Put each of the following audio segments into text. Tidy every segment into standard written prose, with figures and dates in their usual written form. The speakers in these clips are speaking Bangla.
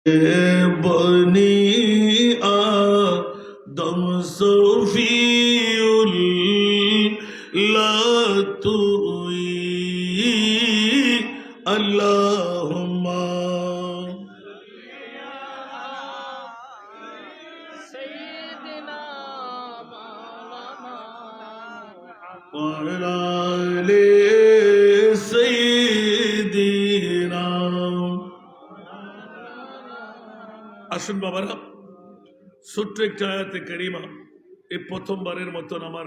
बनी आदम सफीउल लातुई अल्लाहुम्मा वाले सय्यिदिना। আসুন বাবারা, ছোট্ট একটা আয়াতে কারিমা এই প্রথমবারের মতন আমার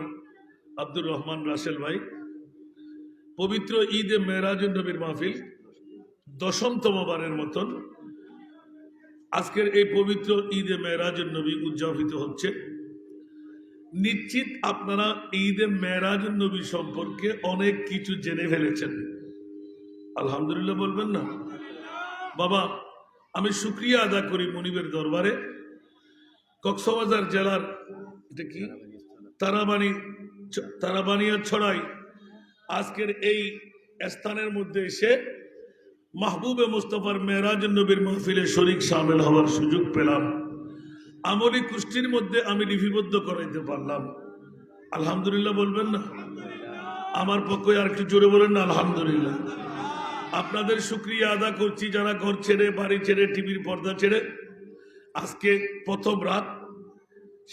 আব্দুর রহমান রাসেল ভাই পবিত্র ঈদে মেরাজুন নবীর মাহফিল 10তম বারের মতন আজকের এই পবিত্র ঈদে মেরাজুন নবী উদযাপিত হচ্ছে। নিশ্চিত আপনারা ঈদে মেরাজুন নবী সম্পর্কে অনেক কিছু জেনে ফেলেছেন, আলহামদুলিল্লাহ বলবেন না বাবা? আমি শুকরিয়া আদা করি মনিবের দরবারে, কক্সবাজার জেলার এটা কি তারাবানিয়া ছড়াই আজকের এই স্থানের মধ্যে এসে মাহবুবে মুস্তফার মেরাজুন নবীর মাহফিলে শরীক শামিল হওয়ার সুযোগ পেলাম। আমলি কুষ্টির মধ্যে আমি লিপিবদ্ধ করাইতে পারলাম, আলহামদুলিল্লাহ বলবেন না? আমার পক্ষে আর একটু জোরে বলেন না আলহামদুলিল্লাহ। আপনাদের শুকরিয়া আদা করছি যারা ঘর ছেড়ে বাড়ি ছেড়ে টিভির পর্দা ছেড়ে আজকে প্রথম রাত,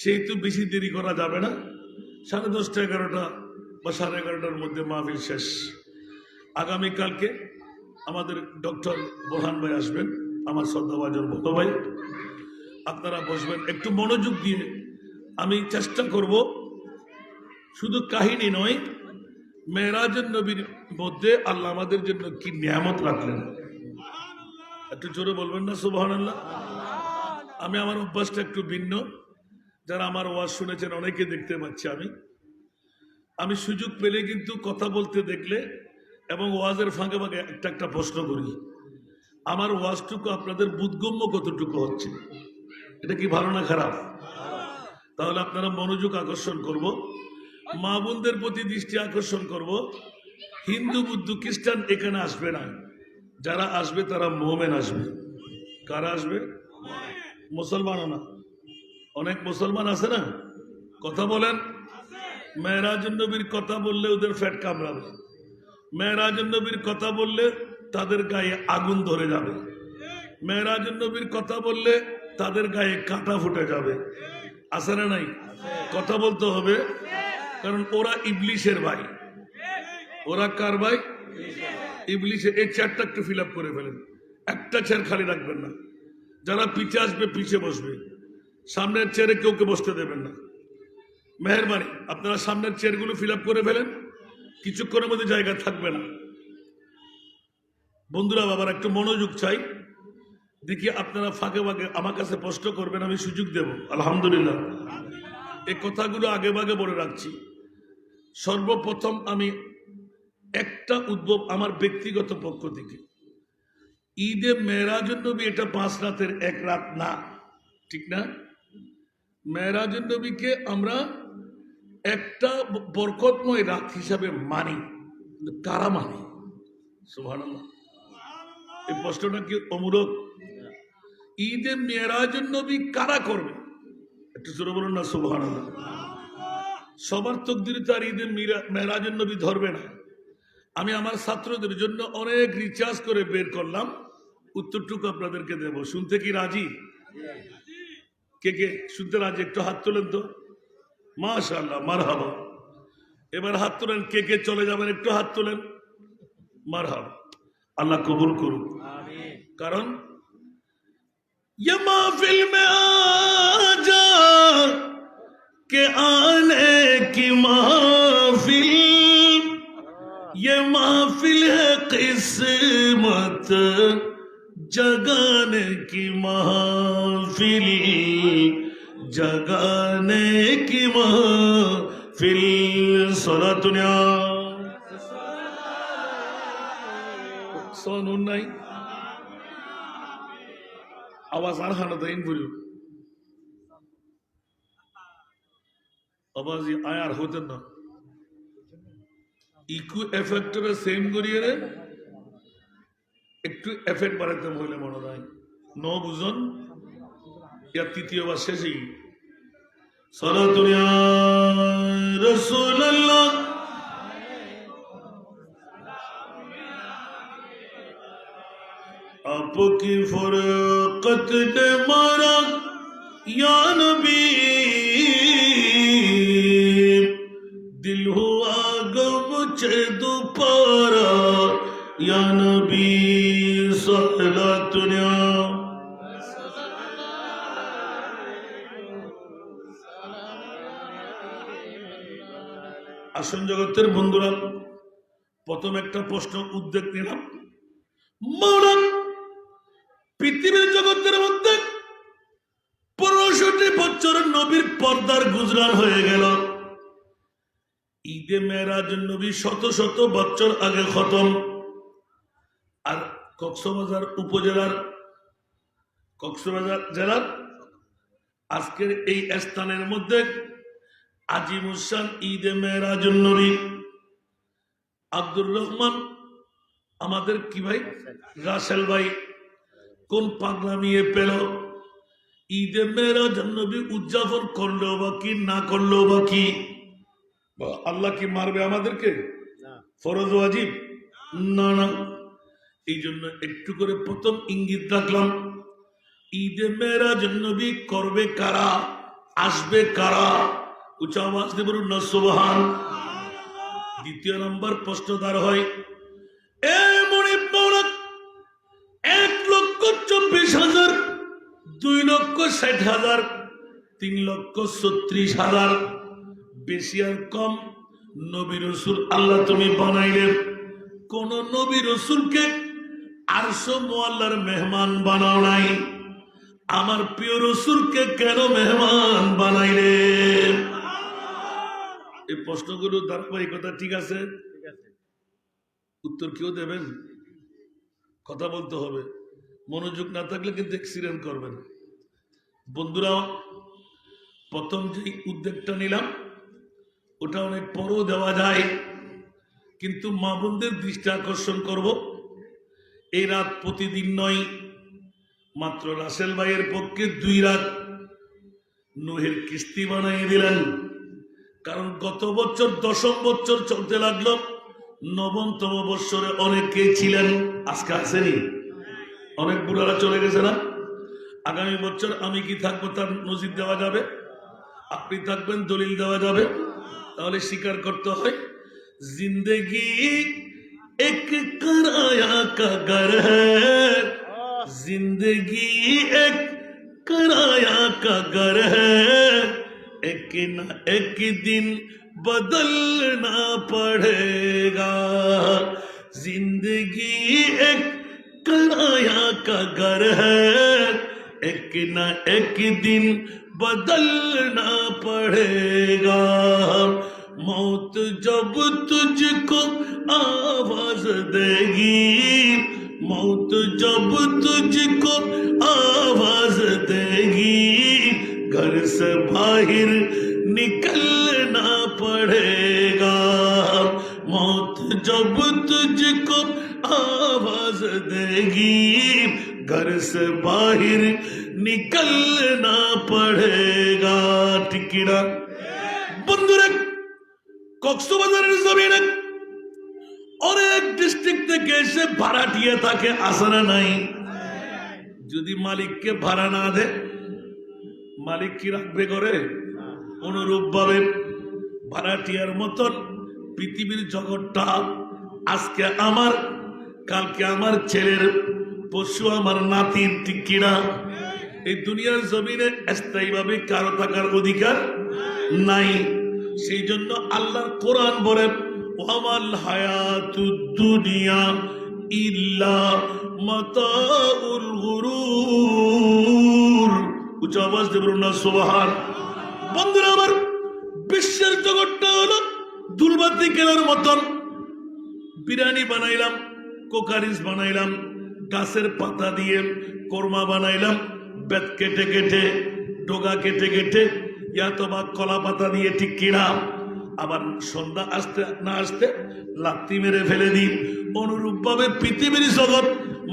সেহেতু বেশি দেরি করা যাবে না। 10:30 11টা বা 11:30টার মধ্যে মাহফিল শেষ। আগামীকালকে আমাদের ডক্টর বোরহান ভাই আসবেন, আমার শ্রদ্ধাভাজন বড় ভাই। আপনারা বসবেন একটু মনোযোগ দিয়ে। আমি চেষ্টা করব শুধু কাহিনী নয়, মেরাজুন নবীর মধ্যে আল্লাহ আমাদের জন্য কি নিয়ামত রাখলেন, একটু জোরে বলবেন না সুবহানাল্লাহ? আমি আমার অভ্যাসটা একটু ভিন্ন, যারা আমার ওয়াজ শুনেছেন অনেকে দেখতে পাচ্ছি। আমি সুযোগ পেলে কিন্তু কথা বলতে দেখলে এবং ওয়াজের ফাঁকে ফাঁকে একটা প্রশ্ন করি, আমার ওয়াজটুকু আপনাদের বোধগম্য কতটুকু হচ্ছে, এটা কি ভালো না খারাপ? তাহলে আপনারা মনোযোগ আকর্ষণ করব, মা বোনদের প্রতি দৃষ্টি আকর্ষণ করব। হিন্দু বুদ্ধ খ্রিস্টান এখানে আসবে না, যারা আসবে তারা মোমেন আসবে। কারা আসবে? মুসলমানও না, অনেক মুসলমান আছে না, কথা বলেন। মেরাজুন নবীর কথা বললে ওদের ফ্যাট কামড়াবে, মেরাজুন নবীর কথা বললে তাদের গায়ে আগুন ধরে যাবে, মেরাজুন নবীর কথা বললে তাদের গায়ে কাঁটা ফুটে যাবে। আছে না নাই? কথা বলতে হবে, কারণ ওরা ইবলিশের ভাই। ওরা কার ভাই? ইবলিশের। এই চেয়ারটা একটু ফিল আপ করে ফেলেন, একটা চেয়ার খালি রাখবেন না। যারা পিছে আসবে পিছে বসবে, সামনের চেয়ারে কেউকে বসতে দেবেন না, মেহরবানি। আপনারা সামনের চেয়ারগুলো ফিল আপ করে ফেলেন, কিছুক্ষণের মধ্যে জায়গা থাকবে না। বন্ধুরা বাবার একটু মনোযোগ চাই, দেখি আপনারা ফাঁকে ফাঁকে আমার কাছে প্রশ্ন করবেন, আমি সুযোগ দেব আলহামদুলিল্লাহ। এই কথাগুলো আগে ভাগে বলে রাখছি। সর্বপ্রথম আমি একটা উদ্ভব আমার ব্যক্তিগত পক্ষ থেকে, ঈদে মেরাজুন নবী এটা 5 রাতের 1 রাত না, ঠিক না? মেরাজুন নবীকে আমরা একটা বরকতময় রাত হিসাবে মানি, কারা মানি? সুবহানাল্লাহ। এই প্রশ্নটা কি অমূলক? ঈদে মেরাজুন নবী কারা করবে? একটু জোরে বলুন না সুবহানাল্লাহ। সবার তকদিরে তো আর ঈদে মেরাজুন নবী ধরবে না। আমি আমার ছাত্রদের জন্য অনেক রিচার্জ করে বের করলাম, উত্তরটুকু আপনাদেরকে দেব। শুনতে কি রাজি? কে কে শুনতে রাজি? একটু হাত তোলেন তো, মাশাআল্লাহ, মারহাবা। এবার হাত তোলেন, কে কে চলে যাবেন একটু হাত তোলেন, মারহাবা। আল্লাহ কবুল করুন। কারণ ये महफिल में आजा के आने की महफिल, ये महफिल है किस्मत जगाने की महफिल, जगाने की महफिल। सोना दुनिया सोनू नहीं आवाज আর হানা দেন বলি আওয়াজ আয়ার হতেন না। ইকু এফেক্টরে সেম করিয়ে একটু এফেক্ট বাড়াতে হইলে মনে হয় বুঝুন ইয়ার তৃতীয়বার শেষেই সালাতুন ইয়া রাসূলুল্লাহ आपकी फरकत ने मारा या नबी दिल हुआ गम छे दोपहरा या नबी सलातुन আসন জগতের বন্ধুরা প্রথম একটা প্রশ্ন উদ্যোগ নিলাম মাওলা পৃথিবীর জগতের মধ্যে 15টি বছর নবীর পর্দার গুজরান হয়ে গেল ঈদে মেরাজ নবী শত শত বছর আগে খতম আর কক্সবাজার উপজেলার কক্সবাজার জেলার আজকের এই স্থানের মধ্যে আজিমুসান ঈদে মেরাজ নবী আব্দুর রহমান আমাদের কি ভাই রাসেল ভাই কোন পাগলামিয়ে পেল ঈদে মেরাজ নবী উদযাপন করলো বা কি না করলো বা কি আল্লাহ কি মারবে আমাদেরকে ফরজ ওয়াজিব না না এই জন্য একটু করে প্রথম ইঙ্গিত রাখলাম ঈদে মেরাজ নবী করবে কারা আসবে কারা উচ্চ আওয়াজ দিয়ে বলুন না সুবহান দ্বিতীয় নম্বর প্রশ্নদার হয় এ মনিব মাওলা 1,24,000 2,60,000 3,36,000 বেশি আর কম নবী রাসূল আল্লাহ তুমি বানাইলেন কোন নবী রাসূলকে আরশ মুআল্লার মেহমান বানাও নাই আমার প্রিয় রাসূলকে কেন মেহমান বানাইলেন এই প্রশ্নগুলো ধারাবাহিকতা ঠিক আছে উত্তর কেউ দেবেন কথা বলতে হবে মনোযোগ না থাকলে কিন্তু অ্যাক্সিডেন্ট করবেন বন্ধুরা প্রথম যে উদ্যোগটা নিলাম ওটা অনেক পরও দেওয়া যায় কিন্তু মা বোনদের দৃষ্টি আকর্ষণ করব এই রাত প্রতিদিন নয় মাত্র রাসেল ভাইয়ের পক্ষে 2 রাত নুহের কিস্তি বানিয়ে দিলেন কারণ গত বছর 10ম বছর চলতে লাগলো 9তম বৎসরে অনেকে ছিলেন আজকে আসেনি অনেক বুড়ারা চলে গেছে না আগামী বছর আমি কি থাকবো তার নজির দেওয়া যাবে আপনি থাকবেন দলিল দেওয়া যাবে তাহলে স্বীকার করতে হয় জিন্দগি এক কিরায়া কা ঘর হ্যায় জিন্দগি এক কিরায়া কা ঘর হ্যায় एक न एक दिन बदलना पड़ेगा जिंदगी एक किराया का घर है एक न एक दिन बदलना पड़ेगा मौत जब तुझको आवाज देगी मौत जब तुझको आवाज देगी घर से बाहर निकलना पड़ेगा मौत जब तुझको आवाज देगी घर से बाहर निकलना पड़ेगा टिकिड़ा बंधुरा কক্সবাজারের জমিনে অনেক ডিস্ট্রিক্ট থেকে এসে ভাড়াটিয়ে থাকে আসে নাই যদি মালিককে ভাড়া না দেয় মালিক কি রাখবে করে অনুরূপ ভাবে ভাড়াটিয়ার মতন পৃথিবীর জগৎটা আজকে আমার কালকে আমার ছেলের পশু আমার নাতির ঠিক কিনা এই দুনিয়ার জমিনে স্থায়ীভাবে কারো থাকার অধিকার নাই সেই জন্য আল্লাহর কোরআন বলে ওয়ামাল হায়াতুদ দুনিয়া ইল্লা মাতাউল গুরুর উচ্চ আওয়াজ দিয়ে বলুন না সুবহান বন্ধুরা আমার বিশ্বের জগৎটা হলো দুলবাতি কেনার মতন বিরিয়ানি বানাইলাম কোকারিস বানাইলাম গাছের পাতা দিয়ে কোরমা বানাইলাম বেত কেটে কেটে ডোগা কেটে কেটে ইয়াতবা কলা পাতা দিয়ে ঠিক কিনা আবার সন্ধ্যা আসতে না আসতে লাত্তি মেরে ফেলে দিই অনুরূপ ভাবে পৃথিবীর জগৎ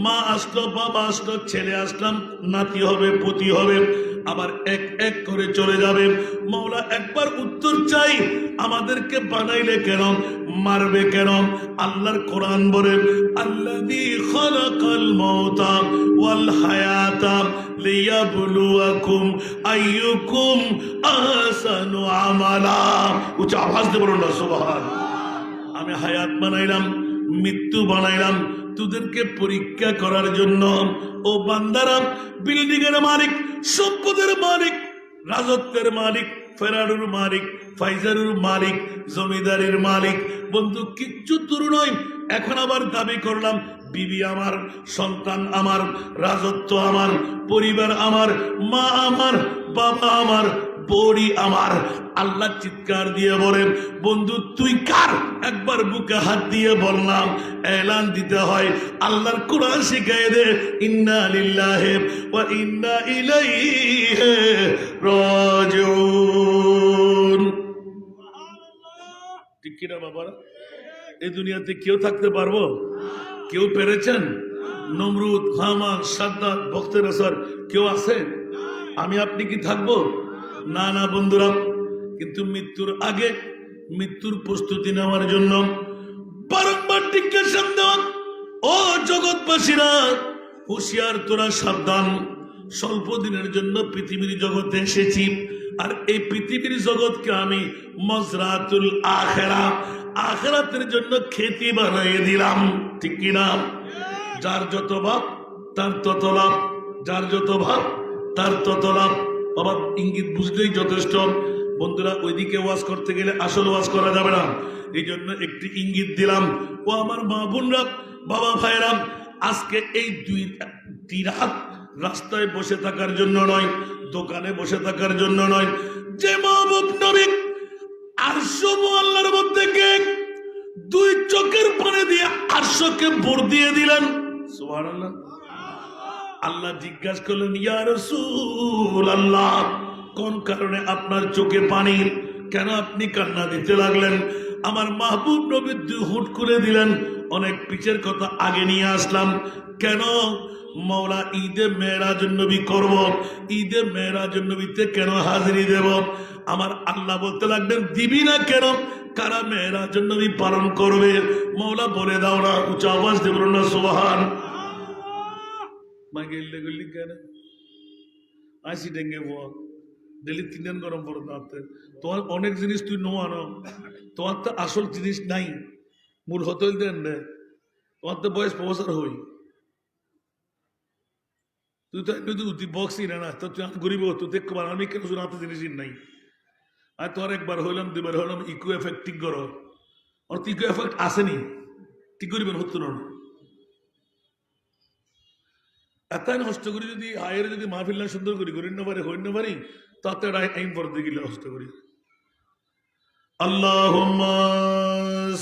মা আসলো, বাবা আসলো, ছেলে আসলাম, নাতি হবে, পতি হবে, আবার এক এক করে চলে যাবে। মাওলা একবার উত্তর চাই, আমাদেরকে বানাইলে কেন, মারবে কেন? আল্লাহর কোরআন বলে, আল্লাযী খালাকাল মাউতা ওয়াল হায়াতা লিয়াবলুয়াকুম আইয়ুকুম আহসানু আমালা। উচ্চ আওয়াজ দিয়ে বলুন না সুবহানাল্লাহ। আমি হায়াত বানাইলাম, মৃত্যু বানাইলাম তোদেরকে পরীক্ষা করার জন্য। ও বান্দারা, বিল্ডিং এর মালিক, সম্পদের মালিক, রাজত্বের মালিক, ফেরারুর মালিক, ফাইজারুর মালিক, জমিদারির মালিক, বন্ধু কিচ্ছু তোর নয়। এখন আবার দাবি করলাম বিবি আমার, সন্তান আমার, রাজত্ব আমার, পরিবার আমার, মা আমার, বাবা আমার, বড়ি আমার। আল্লাহ চিৎকার দিয়ে বলেন, বন্ধু তুই কার? একবার বুকে হাত দিয়ে বললাম, এলান দিতে হয়। আল্লাহর কোরআন শিখাই দে, ইন্না লিল্লাহি ওয়া ইন্না ইলাইহি রাজিউন। ঠিক কিনা বাবারা? এই দুনিয়াতে কেউ থাকতে পারবো? কেউ পেরেছেন? নমরুদ, হামান, সাদ্দাত, বখতের আসর কেউ আছে? আমি আপনি কি থাকবো? না না বন্ধুরা। কিন্তু মৃত্যুর আগে মৃত্যুর প্রস্তুতি নেওয়ার জন্য বারংবার জিজ্ঞাসা দেওয়া, ও জগৎবাসীরা হুঁশিয়ার, তোরা সাবধান। স্বল্প দিনের জন্য পৃথিবীর জগতে এসেছি, আর এই পৃথিবীর জগৎকে আমি মজরাতুল আখিরা, আখিরাতের জন্য খেতি বানিয়ে দিলাম। ঠিক কিনা? যার যত ভাব তার তত লাভ, যার যত ভাব তার তত লাভ। বাবা ইঙ্গিত বুঝলেই যথেষ্ট। বন্ধুরা, ওইদিকে ওয়াজ করতে গেলে আসল ওয়াজ করা যাবে না, এই জন্য একটি ইঙ্গিত দিলাম। ও আমার মা বোনরা, বাবা ভাইরা, আজকে এই দুই রাত রাস্তায় বসে থাকার জন্য নয়, দোকানে বসে থাকার জন্য নয়। যে মাহবুব নবী আরশ আল্লাহর মধ্যে কে দুই চোখের পানি দিয়ে আরশকে ভর দিয়ে দিলেন। সুবহানাল্লাহ। আল্লাহ জিজ্ঞাসা করলেন, ইয়া রাসূলুল্লাহ, কোন কারণে আপনার চোখে পানি? কেন আপনি কান্না দিতে লাগলেন? আমার মাহবুব নবী দুই হুট করে দিলেন। অনেক পিছের কথা আগে নিয়ে আসলাম। কেন? মওলা ঈদে মেরাজুন নবী করব, ঈদে মেরাজুন নবীতে কেন হাজিরি দেব? আমার আল্লাহ বলতে লাগলেন, দিবি না কেন? কারা মেরাজুন নবী পালন করবে? মওলা বলে দাও না। উচ্চ আওয়াজ দিয়ে বলুন না সুবহান। মা গেলে গেলি কেন আসি ডেঙ্গে বল ডেলি 3 দিন গরম পড়ে দাঁড়াতে। তোমার অনেক জিনিস তুই নো আনো, তোমার তো আসল জিনিস নাই। মূল হতে দেন রে, তোমার তো বয়স প্রফেসর হই, তুই তো তুই বক্সই না, তো তুই গরিব, তুই দেখতে পার আমি কেন শুনে হাতে জিনিসই নাই। আর তোর একবার হইলাম, দুবার হইলাম, ইকো এফেক্ট ঠিক করো। আর তো ইকো এফেক্ট আসেনি, ঠিক করিবেন হতো না। এত নষ্ট করি যদি আয়ের যদি মাহফিল না সুন্দর করি করি না পারি হই না পারি, তাতে আইন পড়তে গেলে নষ্ট করি। আল্লাহুম্মা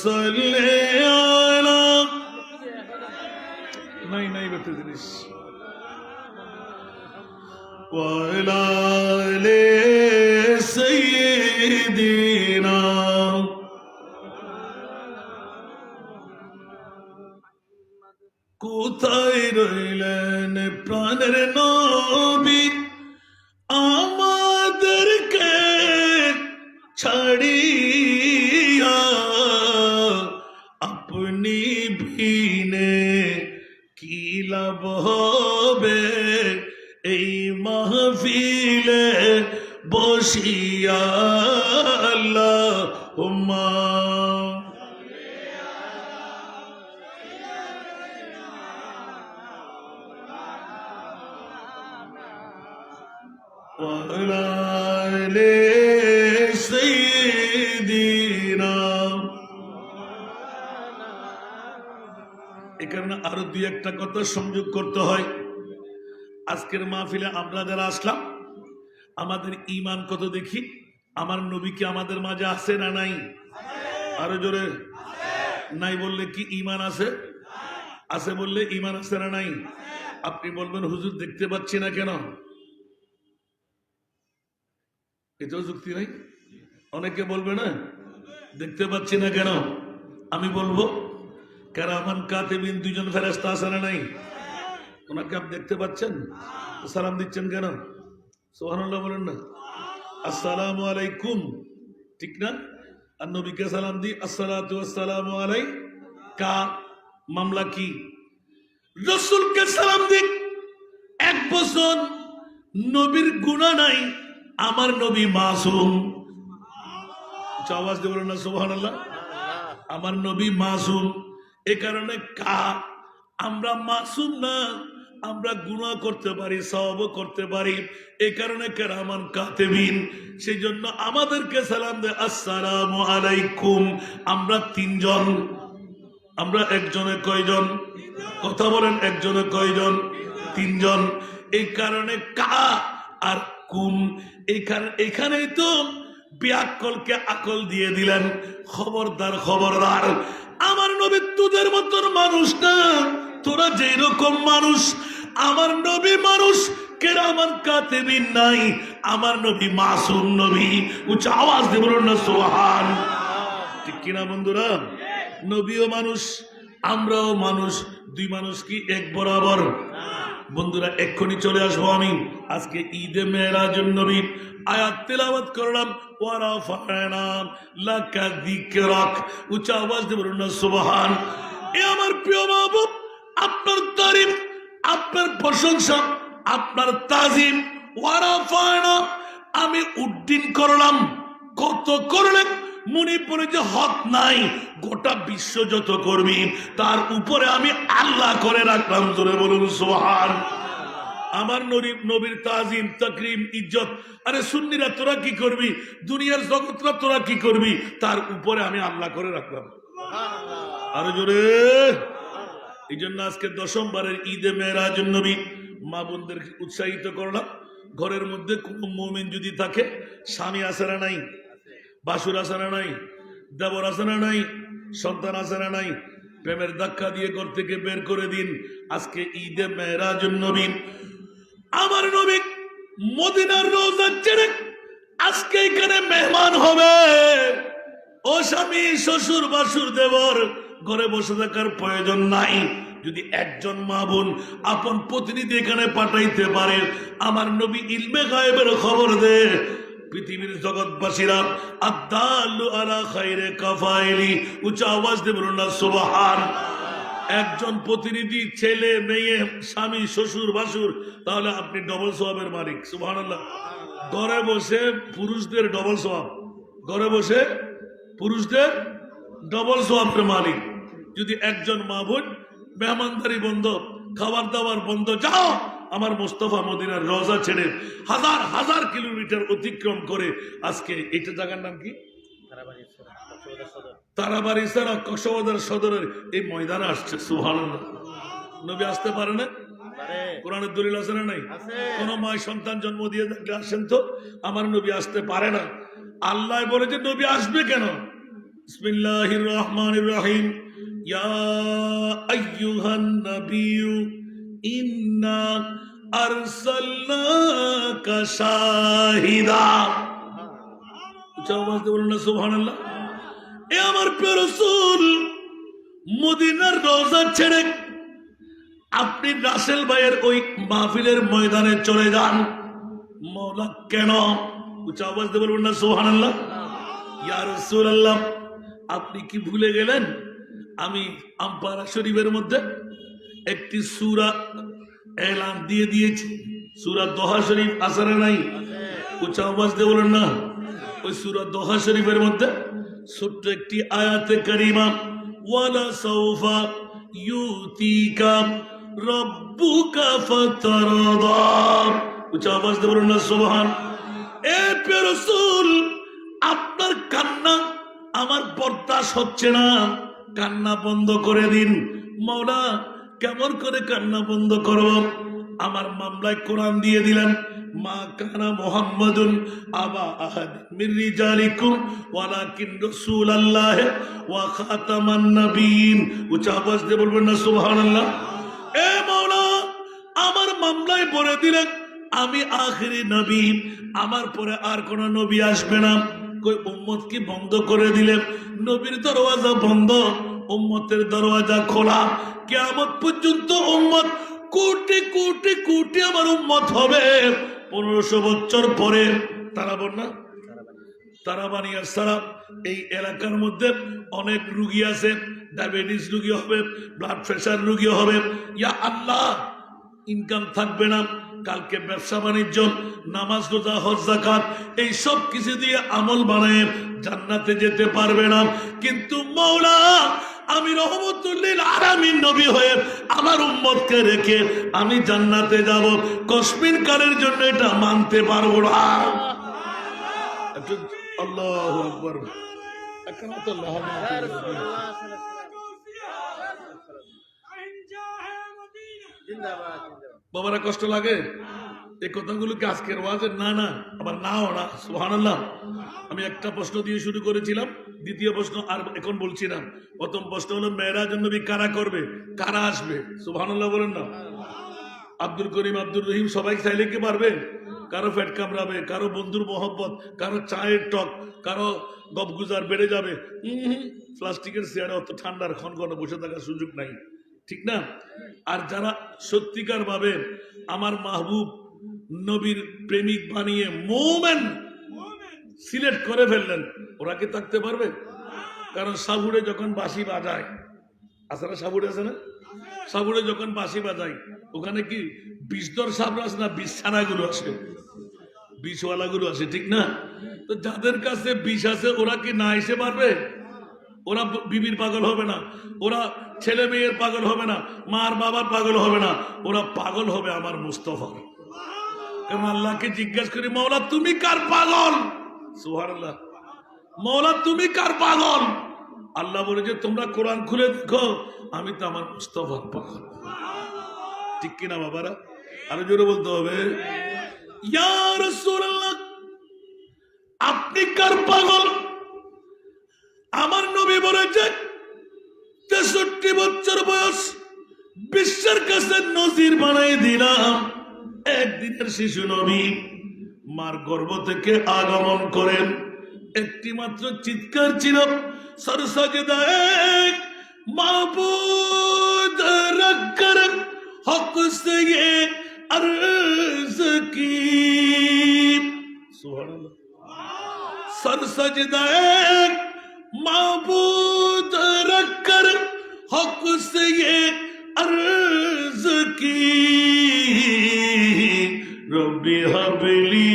সাল্লি আলা, নাই নাই বেতে জিনিস, ওয়া আলা আলি সাইয়্যিদিনা। কোথায় রইলেন প্রাণের নবী, আমাদেরকে ছাড়িয়া? আপনি বিনে কি লাভ হবে এই মাহফিলে বসিয়া? আল্লাহুম্মা وعلى آل سيدنا। এখানে আরো দুই একটা কথা সংযোগ করতে হয়। আজকের মাহফিলে আমরা যারা আসলাম, আমাদের ঈমান কত দেখি? আমার নবী কি আমাদের মাঝে আছে না নাই? আরো জোরে। নাই বললে কি ঈমান আছে? আছে বললে ঈমান আছে না নাই? আপনি বলবেন হুজুর দেখতে পাচ্ছি না কেন? এটাও যুক্তি নাই। অনেকে বলবে না দেখতে পাচ্ছি না কেন? আমি বলবো, কারামান কাতিবিন দুইজন ফেরেশতা আছে না নাই? ওনাকে আপনি দেখতে পাচ্ছেন? সালাম দিচ্ছেন কেন? সুবহানাল্লাহ বলেন না। আসসালামু আলাইকুম, ঠিক না? আর নবীকে সালাম দি আসসালাতু ওয়াসসালামু আলাইকা। মামলা কি? রাসূলকে সালাম দি। এক বছর নবীর গুনাহ নাই, আমার নবী মাসুম। আওয়াজ দিয়ে বলেন না সুবহানাল্লাহ। আমার নবী মাসুম, এ কারণে আমরা মাসুম না, আমরা গুনাহ করতে পারি, সওয়াবও করতে পারি। এই কারণে কেরামান কাতিবিন, সেই জন্য আমাদেরকে সালাম দেয় আসসালামু আলাইকুম। আমরা তিনজন, আমরা একজনে কয়জন? কথা বলেন, একজনে কয়জন? তিনজন। এই কারণে কা আর কুম, এখানেই তো বিয়াক্কলকে আকল দিয়ে দিলেন। খবরদার, খবরদার, আমার নবী তোদের মতন মানুষ না, তোরা যেই রকম মানুষ, আমার নবী মানুষ, কেরামান কাতিবিন নাই, আমার নবী মাসুম নবী। উচ্চ আওয়াজ দিয়ে বলুন না সুবহান। ঠিক কিনা বন্ধুরা? নবীও মানুষ, আমরাও মানুষ, দুই মানুষ কি এক বরাবর? বন্ধুরা এক্ষুনি চলে আসবো আমি। আজকে ঈদে মেরাজুন নবী আয়াত তেলাওয়াত করলাম, ওয়া রাফা'না লাকা যিকরাক। উচ্চ আওয়াজ দিয়ে বলুন না সুবহান। এ আমার প্রিয় মাহবুব, আপনার তারিফ, আপনার প্রশংসা, আপনার তাজিম, ওয়া রাফা'না, আমি উড্ডীন করলাম। কত করলেন? মনে পড়ে যে হক নাই, গোটা বিশ্ব যত করবি তার উপরে আমি আল্লাহ করে রাখলাম। জোরে বলুন সুবহান। আমার নবীর তাজিম, তাকরিম, ইজ্জত, আরে সুন্নিরা তোরা কি করবি, দুনিয়ার জগৎরা তোরা কি করবি, তার উপরে আমি আল্লাহ করে রাখলাম। আরো জোরে। এই জন্য আজকে দশমবারের ঈদে মেরাজুন নবী মা বোনদেরকে উৎসাহিত করলাম। ঘরের মধ্যে কোন মুমিন যদি থাকে, স্বামী আছে না নাই, বাসুর আছে না নাই, দেবর আছে না নাই, সন্তান আছে না নাই, প্রেমের ধাক্কা দিয়ে ঘর থেকে বের করে দিন। আজকে ঈদে মেরাজুন নবী, আমার নবী মদিনার রওজা ছেড়ে আজকে এখানে মেহমান হবে। ও স্বামী, শ্বশুর, বাসুর, দেবর, ঘরে বসে থাকার প্রয়োজন নাই। যদি একজন মা বোন আপন প্রতিনিধি এখানে পাঠাইতে পারে, আমার নবী ইলমে গায়েবের খবর দে, পৃথিবীর জগৎবাসীরা আদাল্লু আলা খায়রে কাফাইলি। উচ্চ আওয়াজ দিয়ে বলুন না সুবহান। একজন প্রতিনিধি, ছেলে, মেয়ে, স্বামী, শ্বশুর, বাসুর, তাহলে আপনি ডবল সওয়াবের মালিক। সুবহানাল্লাহ। ঘরে বসে পুরুষদের ডবল সওয়াব, ঘরে বসে পুরুষদের ডবল সওয়াবের মালিক। যদি একজন মা বোন মেহমানদারি বন্ধ, খাবার দাবার বন্ধ, যাও আমার মুস্তাফা মদিনার রওজা ছেড়ে হাজার হাজার কিলোমিটার অতিক্রম করে আজকে এটা জায়গার নাম কি? তারাবাড়ি ছাড়া কক্সবাজার সদরের এই ময়দানে আসছে। সুবহানাল্লাহ। নবী আসতে পারে না? কোরআনের দলিল আছে না নাই? কোন মায় সন্তান জন্ম দিয়ে থাকলে আসেন তো, আমার নবী আসতে পারে না। আল্লাহ বলে যে নবী আসবে কেন? বিসমিল্লাহির রহমানির রহিম। ইয়া আইয়ুহান নাবিয়্যু ইন্না আরসালনাকা শাহিদা। আওয়াজ দিয়ে বলুন না সুবহানাল্লাহ। এ আমার প্রিয় রাসূল, মদিনার রওজা ছেড়ে আপনি রাসেল ভাইয়ের ওই মাহফিলের ময়দানে চলে যান। মওলা কেন? উচ্চ আওয়াজ দিয়ে বলুন না সুবহানাল্লাহ। ইয়া রাসূলুল্লাহ, আপনি কি ভুলে গেলেন আমি আম্পারা শরীফের মধ্যে একটি সূরা এলান দিয়ে দিয়েছি? সূরা দোহা শরীফ আছে না নাই? উচ্চ আওয়াজ দিয়ে বলুন না। ওই সূরা দোহা শরীফের মধ্যে ছোট্ট একটি আয়াতে কারিমা, ওয়ালা সাউফা ইউতিকা রাব্বুকা ফাতারদা। উচ্চ আওয়াজ দিয়ে বলুন না সুবহান। এ প্রিয় রাসূল, আপনার কান্না আমার বরদাস্ত হচ্ছে না, কান্না বন্ধ করে দিন। মাওলা, কেমন করে কান্না বন্ধ করব? আমার মামলায় কোরআন দিয়ে দিলেন, মা কানা মুহাম্মাদুন আবা আহাদ মির রিজালিকুম ওয়ালাকিন রাসূলুল্লাহ ওয়া খাতামান নবিয়্যিন। উচ্চ আওয়াজ দিয়ে বলবেন না সুবহানাল্লাহ। এ মাওলা, আমার মামলায় বলে দিলেন আমি আখিরি নবী, আমার পরে আর কোন নবী আসবে না। কই উম্মত কি বন্ধ করে দিলেন? নবীর দরওয়াজা বন্ধ, উম্মতের দরওয়াজা খোলা। কিয়ামত পর্যন্ত উম্মত কোটি কোটি কোটি আমার উম্মত হবে 1500 বছর পরে। তারা বল না, তারা বানিয়ে সারা এই এলাকার মধ্যে অনেক রুগী আছে, ডায়াবেটিস রুগী হবে, ব্লাড প্রেশার রুগী হবে। ইয়া আল্লাহ, ইনকাম থাকবে না, কালকে ব্যবসা বাণিজ্য, নামাজ রোজা হজ যাকাত এই সব কিছু দিয়ে আমল বানায় জান্নাতে যেতে পারবে না। কিন্তু মাওলা, আমি রহমতুল লিল আলামিন নবী হয়ে আমার উম্মতকে রেখে আমি জান্নাতে যাব, কসমিন কালের জন্য এটা মানতে পারবো না। আল্লাহু আকবার। বাবারা কষ্ট লাগে এই কথাগুলোকে আজকের ওয়াজে না না আবার নাও না। সুবহানাল্লাহ। আমি একটা প্রশ্ন দিয়ে শুরু করেছিলাম, দ্বিতীয় প্রশ্ন আর এখন বলছি না। প্রথম প্রশ্ন হলো মেরাজুন নবী কারা করবে, কারা আসবে? সুবহানাল্লাহ বলেন না। আব্দুল করিম, আব্দুর রহিম সবাই চাইলে কি পারবে? কারো পেট কামড়াবে, কারো বন্ধুর মহব্বত, কারো চায়ের টক, কারো গপগুজার বেড়ে যাবে। প্লাস্টিকের চেয়ারে অত ঠান্ডার ক্ষণক্ষণে বসে থাকার সুযোগ নাই, ঠিক না? আর যারা সত্যিকার ভাবে আমার মাহবুব নবীর প্রেমিক বানিয়ে মোমেন সিলেক্ট করে ফেললেন, ওরা কি থাকতে পারবে? কারণ সাবুড়ে যখন বাঁশি বাজায়, আসলে সাবুড়ে আছে না, সাবুড়ে যখন বাঁশি বাজায় ওখানে কি বিষদর সাবরা আছে না বিষছানা গুলো আছে, বিষওয়ালা গুলো আছে, ঠিক না? তো যাদের কাছে বিষ আছে ওরা কি না এসে পারবে? ওরা বিবির পাগল হবে না, ওরা ছেলে মেয়ের পাগল হবে না, মার বাবার পাগল হবে না, ওরা পাগল হবে আমার মুস্তাফার। কারণ আল্লাহকে জিজ্ঞেস করি, মৌলা তুমি কার পাগল? সুবহানাল্লাহ। মৌলা তুমি কার পাগল? আল্লাহ বলে যে তোমরা কোরআন খুলে দেখো, আমি তো আমার মুস্তাফার পাগল। ঠিক কিনা বাবারা? আরো জোরে বলতে হবে, ইয়া রাসূলুল্লাহ আপনি কার পাগল? আমার নবী বলেছে 63 বছর বয়স বিশ্বের কাছে নজির বানাই দিলাম। একদিনের শিশু নবী মার গর্ভ থেকে আগমন করেন, একটি মাত্র চিৎকার ছিল, সরসাজদায়ে মাবুদ রক্কর হক সে আরজ কি। সুবহানাল্লাহ। সরসাজদায়ে माबूद रखकर हक से ये अर्ज की, रब्बी हबली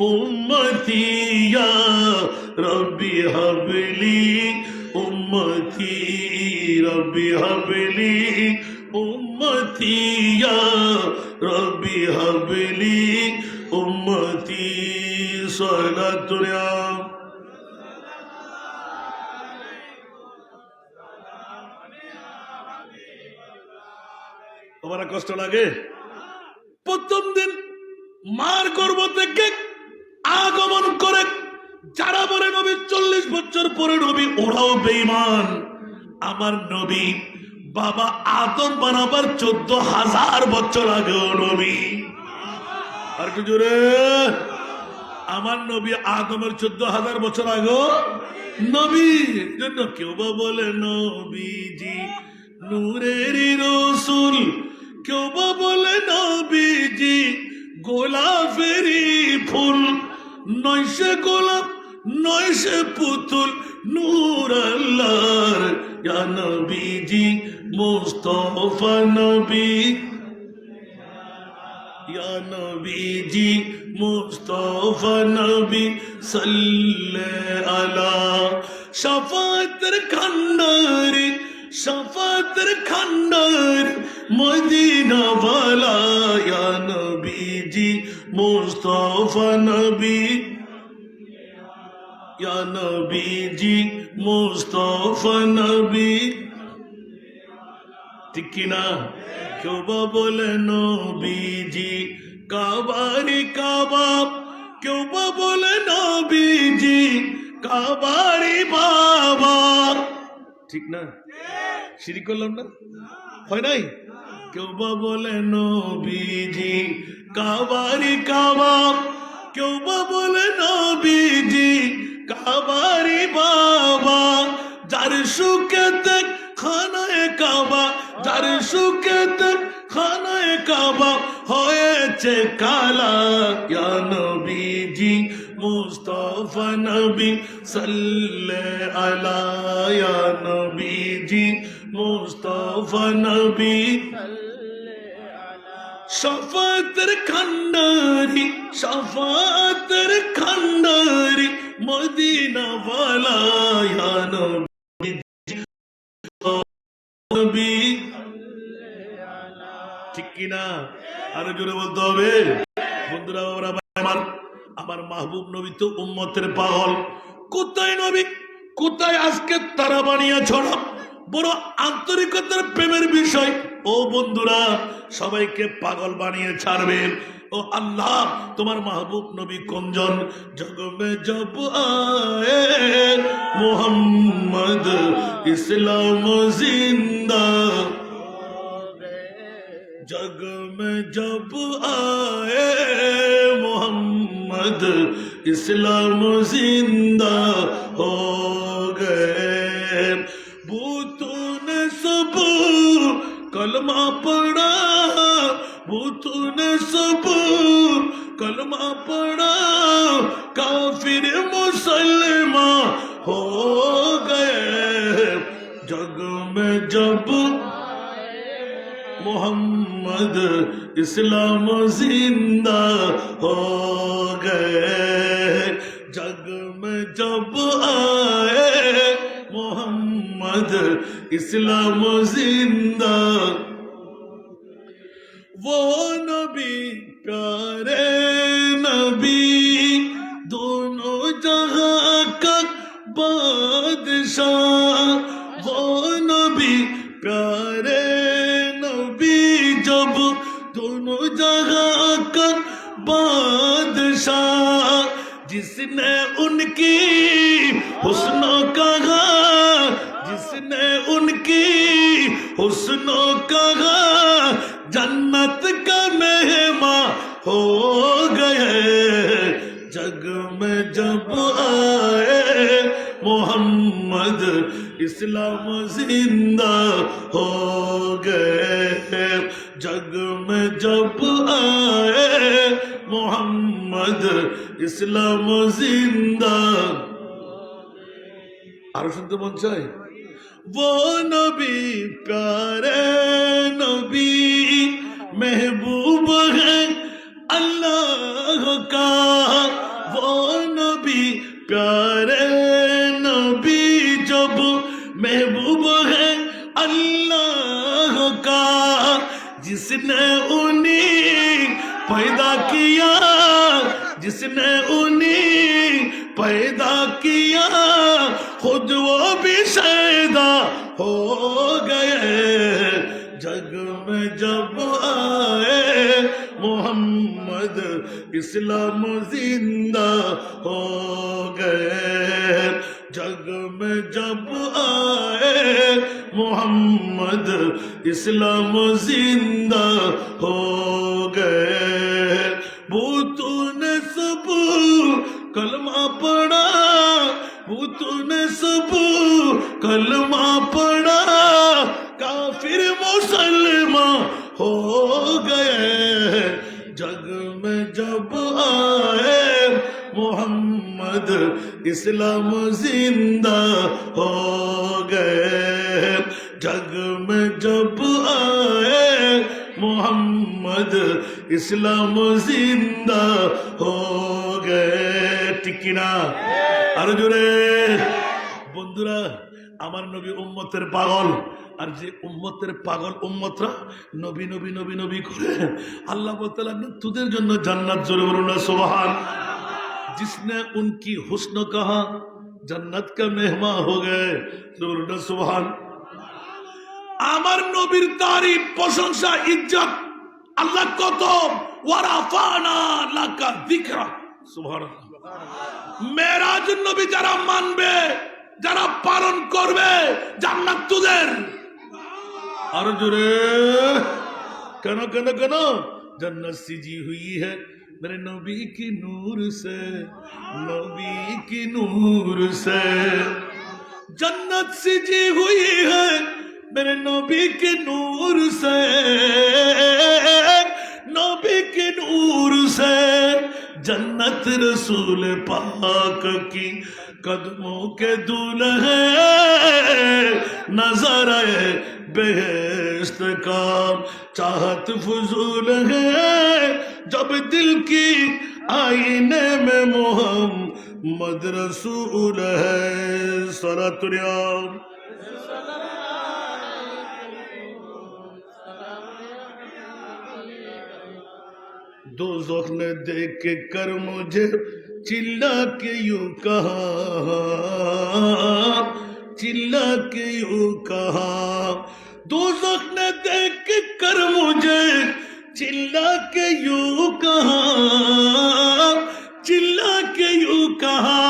उम्मती या रब्बी हबली उम्मती, रब्बी हबली उम्मती या रब्बी हबली उम्मती। सलातुल्लाह তোমার কষ্ট লাগে? প্রথম দিন মার গর্ভ থেকে আগমন করে যারা বলে নবী 40 বছর পরে নবী, ওরাও বেঈমান। আমার নবী বাবা আদম বানাবার 14,000 বছর আগেও নবী। আর একটু জোরে, আমার নবী আদমের 14,000 বছর আগেও নবী। জন্য কেউ বা বলে নবীজি নূরের রসুল, কেউ বা বলে নবীজি গোলাপেরই ফুল, নয় সে গোলাপ নয় সে পুতুল, নূর আল্লাহর ইয়া নবীজি মুস্তাফা নবী, ইয়া নবীজি মুস্তাফা নবী সাল্লাল্লাহু আলা শাফাতের খান্ডারি, শাফাতের খান্ডার মদিনা ওয়ালা ইয়া নবীজি মুস্তাফা নবী, ইয়া নবীজি মুস্তাফা নবী। ঠিক কিনা? কেউ বা বলে নবীজি কাবারি কাবা, কেউ বা বলে নবীজি কাবারি বাবা। ঠিক না? শিরিক করলাম না? হয় নাই? কেউ বা বলে নবীজি কাবারি কাবা, কেউ বা বলে নবীজি কাবারি বাবা। যার সুখেতে খানায় কাবা, যার সুখেতে খানায়ে কাবা হয়েছে কালা। ইয়া নবীজি মুস্তাফা নবী সাল্লে আলা, ইয়া নবীজি মুস্তাফা নবী শফাতের খান্ডারি, শফাতের খান্ডারি মদিনা ওয়ালা। ইয়া নবী, ঠিক কিনা? আরো জোরে বলতে হবে। বন্ধুরা আমার আমার মাহবুব নবী তো উম্মতের পাগল। কোথায় নবী, কোথায় আজকে তারা বানিয়ে ছড়া, বড় আন্তরিকতার প্রেমের বিষয়। ও বন্ধুরা, সবাইকে পাগল বানিয়ে ছাড়বেন। ও আল্লাহ, তোমার মাহবুব নবী কোনজন? জগমে জব আয়ে মোহাম্মদ ইসলাম জিন্দা, जग में जब आए मोहम्मद इस्लाम जिंदा हो गए। भूतों ने सब कलमा पढ़ा, भूतों ने सब कलमा पढ़ा, काफिर मुसलमान हो गए। जग में जब मोहम्मद इस्लाम जिंदा हो गए। जग में जब आए मोहम्मद इस्लाम जिंदा। वो नबी प्यारे नबी, दोनों जहां का बादशाह। वो नबी प्यारे जब दोनों जहां का बादशाह, जिसने उनकी हुस्नों कहा, जिसने उनकी हुस्नों कहा, जन्नत का मेहमान हो गए। जग में जब आए मोहम्मद इस्लाम जिंदा हो गए। जग में जब आए मोहम्मद इस्लाम जिंदा। आरो सुनते मन चाहे। वो नबी प्यारे नबी, महबूब है अल्लाह का। वो नबी प्यारे नबी, जब महबूब है अल्लाह का। जिसने उन्हें पैदा किया, जिसने उन्हें पैदा किया, खुद वो भी शैदा हो गए। जग में जब आए मोहम्मद इस्लाम जिंदा हो गए। जग में जब आए मोहम्मद इस्लाम जिंदा हो गए। भूतों ने सब कलमा पढ़ा, भूतों ने सब कलमा पढ़ा, काफिर मुसलमान हो गए। जग में जब आए मोहम्मद इस्लाम जिंदा हो गए। जग में जब आए मोहम्मद इस्लाम जिंदा हो गए। ঠিক কিনা? আরো জোরে। বন্ধুরা, আমার নবী উম্মতের পাগল। আর যে উম্মতের পাগল উম্মতরা নবী নবী নবী নবী করে আল্লাহ বলতে লাগলেন তোদের জন্য জান্নাত। জোরে বলুন না সুবহান। जिसने उनकी हुस्न कहा, जन्नत का मेहमान हो गए। जोरे বলুন না সুবহান। আমার নবীর তারিফ, প্রশংসা, ইজ্জত আল্লাহ কত। ওয়ারাফানা লাকা যিকরা। সুবহানাল্লাহ। মেরাজ নবী যারা মানবে, যারা পালন করবে, জান্নাত তোদের। আর জোরে। কেন কেন কেন? जन्नत सिजी हुई है मेरे नबी की नूर से, नबी की नूर से। जन्नत सिजी हुई है मेरे नबी के नूर से, नबी के नूर से जन्नत रसूल पाक की कदमों के दूल्हे नज़ारे बेहश्त का चाहत फजूल है, जब दिल की आईने में मोहम्मद रसूल है। सलातुल्लाह दोज़ख ने देख कर मुझे चिल्ला के यूं कहा, चिल्ला के यूं कहा, दोज़ख ने देख कर मुझे चिल्ला के यूं कहा, चिल्ला के यूं कहा,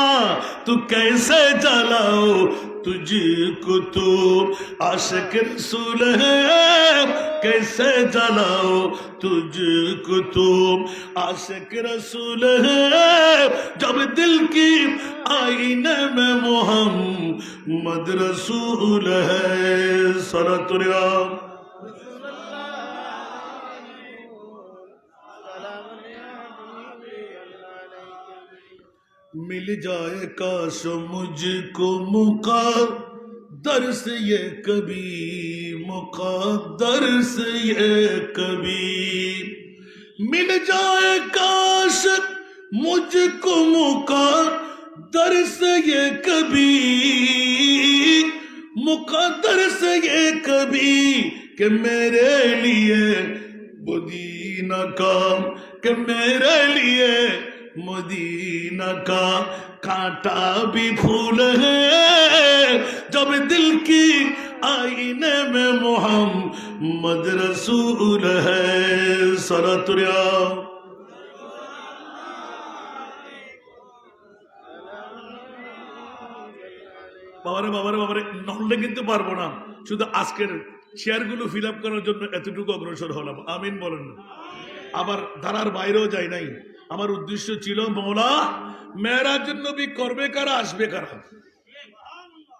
तू कैसे जलाओ तुझको, तू आशिक रसूल है, कैसे जलाओ तुझको, तू आशिक रसूल है, जब दिल की आईने में मोहम्मद रसूल है। सलातुल्लाह मिल जाए काश मुझको मुक़द्दर से ये कभी, मुक़द्दर से ये कभी, मिल जाए काश मुझको मुक़द्दर से ये कभी, मुक़द्दर से ये कभी, कि मेरे लिए मदीना का, कि मेरे लिए मदीना का कांटा भी फूल है, जब दिल की आईने में मोहम्मद रसूल है। सलातुल्लाह বাবারে বাবারে বাবারে নড়লে কিন্তু পারবো না, শুধু আজকের শেয়ারগুলো ফিল আপ করার জন্য এতটুকু অগ্রসর হলাম। আমিন বলেন না। আবার ধারার বাইরেও যাই নাই। আমার উদ্দেশ্য ছিল মওলা মেরাজুন নবী করবে কারা, আসবে কারা,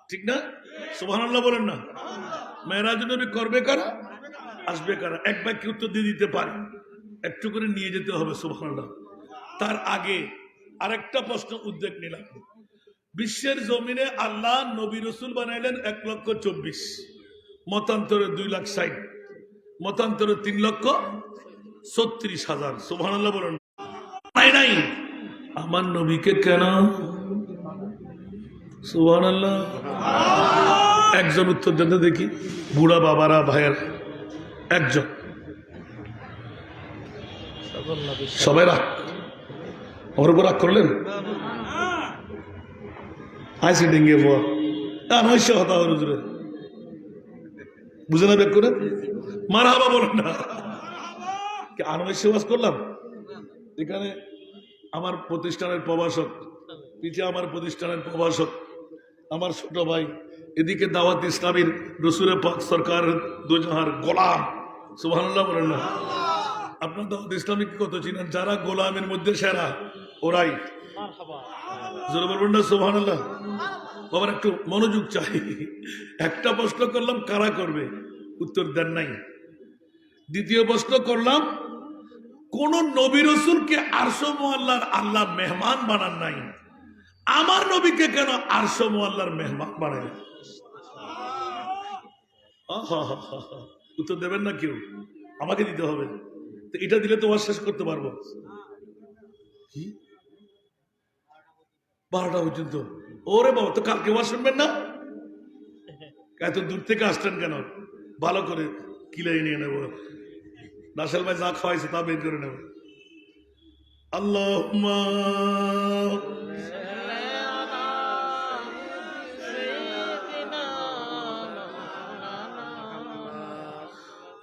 ঠিক না? সুবহানাল্লাহ বলেন না। মেরাজুন নবী করবে কারা, আসবে কারা, এক বাক্যে উত্তর দিয়ে দিতে পারি, একটু করে নিয়ে যেতে হবে। সুবহানাল্লাহ। তার আগে আরেকটা প্রশ্ন উদ্যোগ নিলাম। বিশ্বের জমিনে আল্লাহ নবী রসুল বানাইলেন 1,24,000, মতান্তরে 2,60,000, মতান্তরে 3,36,000। সুবহানাল্লাহ বলেন নাই নাই। আমার নবীকে কেন? সুবহানাল্লাহ। একজন উত্তর দেন দেখি, বুড়া বাবারা ভাইয়ের একজন। সবাই রাগ, আমার উপর রাগ করলেন? আইসি ডেঙ্গে ফোয়া আনৈশ্য হতা হুজুরে বুঝে না বেক করে মারহাবা বলেন না। আনৈশ্য ওয়াজ করলাম এখানে। আমার প্রতিষ্ঠানের প্রভাষক, পিছিয়ে আমার প্রতিষ্ঠানের প্রভাষক, আমার ছোট ভাই, এদিকে দাওয়াত ইসলামীর রসুল পাক সরকার দুজাহার গোলাম। সুবহানাল্লাহ বলেন না। আপনার দাওয়াত ইসলামীকে কত চিনেন? যারা গোলামের মধ্যে সেরা ওরাই। জোরে বলবেন না সুবহানাল্লাহ। বাবার একটু মনোযোগ চাই। একটা প্রশ্ন করলাম কারা করবে, উত্তর দেন নাই। দ্বিতীয় প্রশ্ন করলাম কোন নবী রসুলকে আরশ মুআল্লার আল্লাহ মেহমান বানান নাই, আমার নবীকে কেন আরশ মুআল্লার মেহমান বানায়? উত্তর দেবেন না কেউ, আমাকে দিতে হবে। তো এটা দিলে তো ওয়াজ শেষ করতে পারবো। কি 12টা পর্যন্ত? ওরে বাবা, তো কালকে ওয়াজ শুনবেন না? এত দূর থেকে আসছেন কেন? ভালো করে কিলাই নিয়ে নেব। নাসেল ভাই যা খাওয়াইছে তা বের করে নেব। আল্লাহুম্মা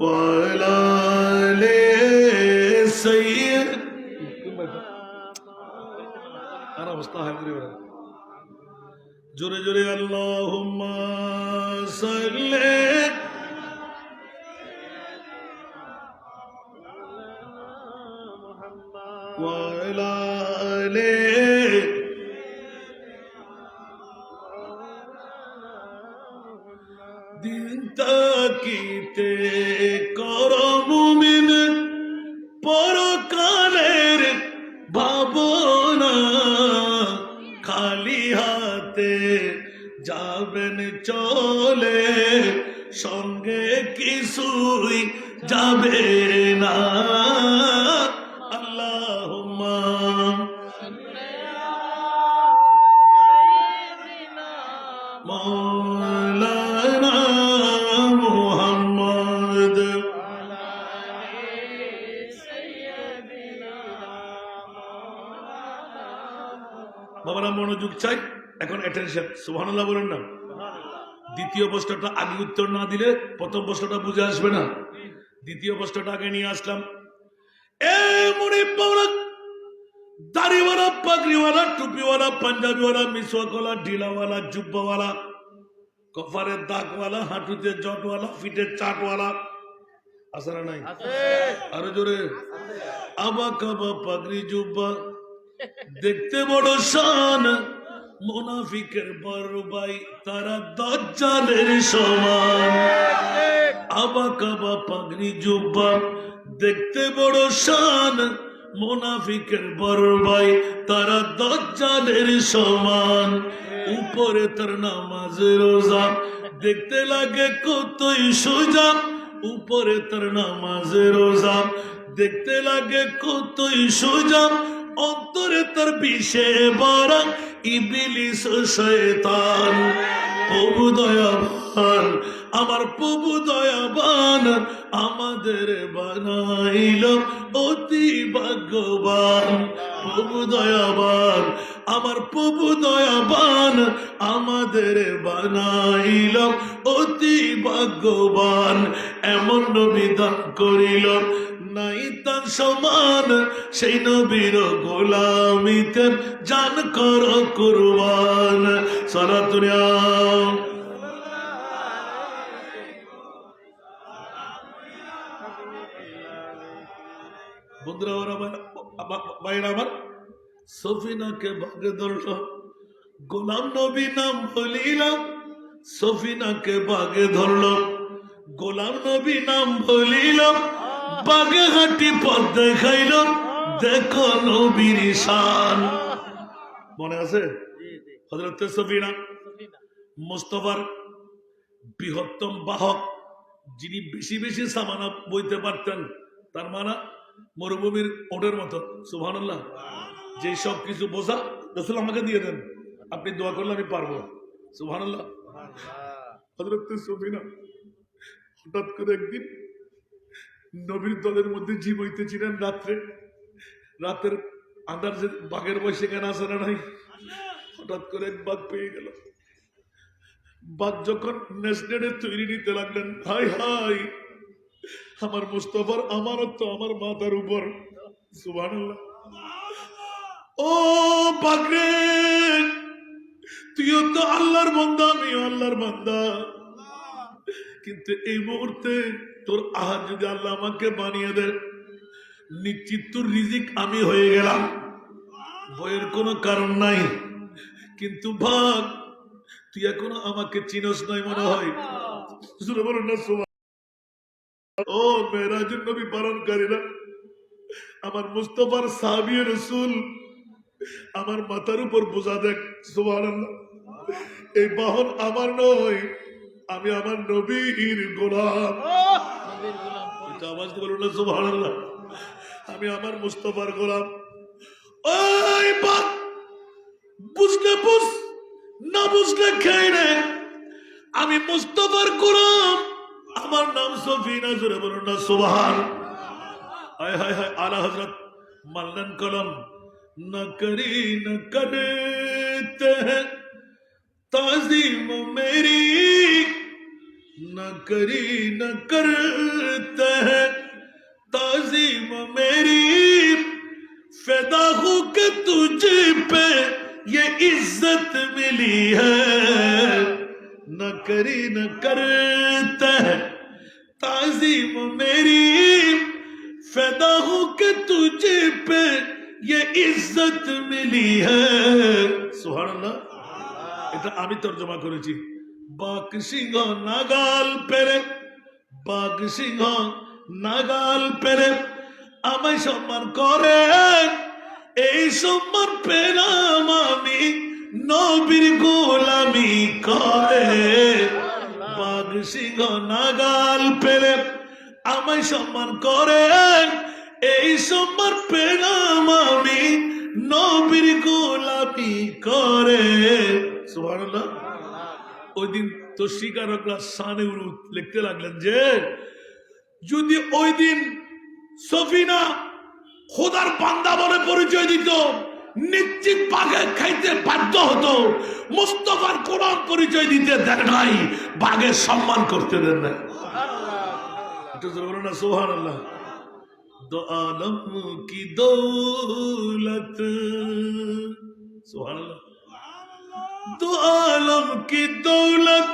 ওয়া আলা আলি সাইয়্যিদ। আর অবস্থা হয় করে জোরে জোরে আল্লাহুম্মা সাল্লি ওয়া আলা আলি দিন তা দিতে কর মুমিন পরকালের ভাবনা, খালি হাতে যাবেন চলে, সঙ্গে কিছুই যাবে না। আল্লাহুম্মা মাওলানা মুহাম্মদ। বাবারা মনোযোগ চাই, এখন অ্যাটেনশন। সুবহানাল্লাহ বলেন না। দ্বিতীয় প্রশ্নটা আগে উত্তর না দিলে প্রথম প্রশ্নটা বুঝে আসবে না। দ্বিতীয় প্রশ্নটা আগে নিয়ে আসলাম। এ মুনিব বাবা, দাড়িওয়ালা, পাগড়িওয়ালা, টুপিওয়ালা, পাঞ্জাবিওয়ালা, মিসওয়াকওয়ালা, ঢিলাওয়ালা, জুব্বাওয়ালা, কফারের দাগওয়ালা, হাঁটুতে জটওয়ালা, ফিটের চাটওয়ালা, আছে না নাই? আরো জোরে। আবা কাবা পাগড়ি জুব্বা, দেখতে বড় শান, মুনাফিকের বড় ভাই, তারা দাজ্জালের সমান। আবা কাবা পাগড়ি জুব্বা, দেখতে বড় শান, মুনাফিকের বড় ভাই, তারা দাজ্জালের সমান। উপরে তার নামাজ রোজা, দেখতে লাগে কতই সোজা। উপরে তার নামাজ রোজা, দেখতে লাগে কতই সোজা। অন্তরে তার বিষে ভরা ইবলিস শয়তান। প্রভু দয়াবান, আমার প্রভু দয়াবান, আমাদের বানাইল অতি ভাগ্যবান। প্রভু দয়াবান, আমার প্রভু দয়াবান, আমাদের বানাইল অতি ভাগ্যবান। এমন নবী দান করিল নাই তার সমান, সেই নবীর গোলামিতে জান কর কুরবান। সালাতুল্লাহ। বন্ধুরা ভাইরা আমার, সফিনাকে ভাগে ধরল, গোলাম নবী নাম বলিলাম। সফিনাকে ভাগে ধরল, গোলাম নবী নাম বলিলাম। বাগে হাঁটি পথ দেখাইল, দেখো নবীর শান। মনে আছে হযরত সফিনা মুস্তাফার বৃহত্তম বাহক, যিনি বেশি বেশি সামানা বইতে পারতেন। তার মানা মরুভূমির ওটের মতো। সুবহানাল্লাহ। যে সব কিছু বোঝা রাসূল আমাকে দিয়ে দেন, আপনি দোয়া করলে আমি পারবো। সুবহানাল্লাহ। হযরত সফিনা হঠাৎ করে একদিন নবীর দলের মধ্যে জীবইতেছিলেন। রাতের আন্দার যে বাঘের বয়স সেখানে আসে না নাই, হঠাৎ করে এক বাঘ পেয়ে গেল। বাঘ যখন নেসনেডে তৈরি নিতে লাগলেন, হাই হাই আমার মুস্তাফার আমারত্ব আমার মাথার উপর। সুবহানাল্লাহ। ও বাঘরে, তুইও তো আল্লাহর বান্দা, আমিও আল্লাহর বান্দা, কিন্তু এই মুহূর্তে তোর আহার যদি আল্লাহ আমাকে বানিয়ে দেয়, নিশ্চিত তোর রিজিক আমি হয়ে গেলাম, ভয়ের কোনো কারণ নাই। কিন্তু ভাগ, তুই এখনো আমাকে চিনস নাই মনে হয়। ও মেরাজুন নবী পালনকারীরা, আমার মুস্তাফার সাহাবী রাসূল আমার মাথার উপর বোঝা দেখ। সুবহানাল্লাহ। এই বাহন আমার নয়, আমি আমার নবীর গোলাম। আওয়াজ দিয়ে বলুন না সুবহানাল্লাহ। আমি আমার মুস্তাফার গোলাম। ওই বাপ, বুঝলে বুঝ, না বুঝলে খেয়ে নে, আমি মুস্তাফার গোলাম, আমার নাম সফিনা। জোরে বলুন না সুবহান। হায় হায় হায়, আলা হযরত মাল্লান কলম न करी न करते हैं ताज़ीम मेरी, न करी न करते हैं ताज़ीम मेरी, फ़िदा हूँ कि तुझे पे ये इज्जत मिली है। न करी न करते हैं ताज़ीम मेरी, फ़िदा हूँ कि तुझे पे ये इज्जत मिली है। সুবহানাল্লাহ। এটা আমি তরজমা করেছি। বাক সিংহ নাগাল পেরে বাঘ সিংহ নাগাল পেলে আমায় সম্মান করেন, এই সম্মান পেলাম আমি নবীর গোলামি করে। বাঘ সিংহ নাগাল পেলে আমায় সম্মান করেন, এই সম্মান পেলাম আমি নবীর গোলামি করে। সুবহানাল্লাহ। ওই দিন তো স্বীকারকরা শানে উরুদ লিখতে লাগলেন যে যদি ওই দিন সফিনা খোদার বান্দা বলে পরিচয় দিত, নিশ্চিত বাঘে খাইতে বাধ্য হতো। মুস্তাফার কোরআন পরিচয় দিতে দেন নাই, বাঘের সম্মান করতে দেন নাই। একটু জোরে না সুবহানাল্লাহ। দো আলম কি দৌলত, সুবহানাল্লাহ। दो आलम की दौलत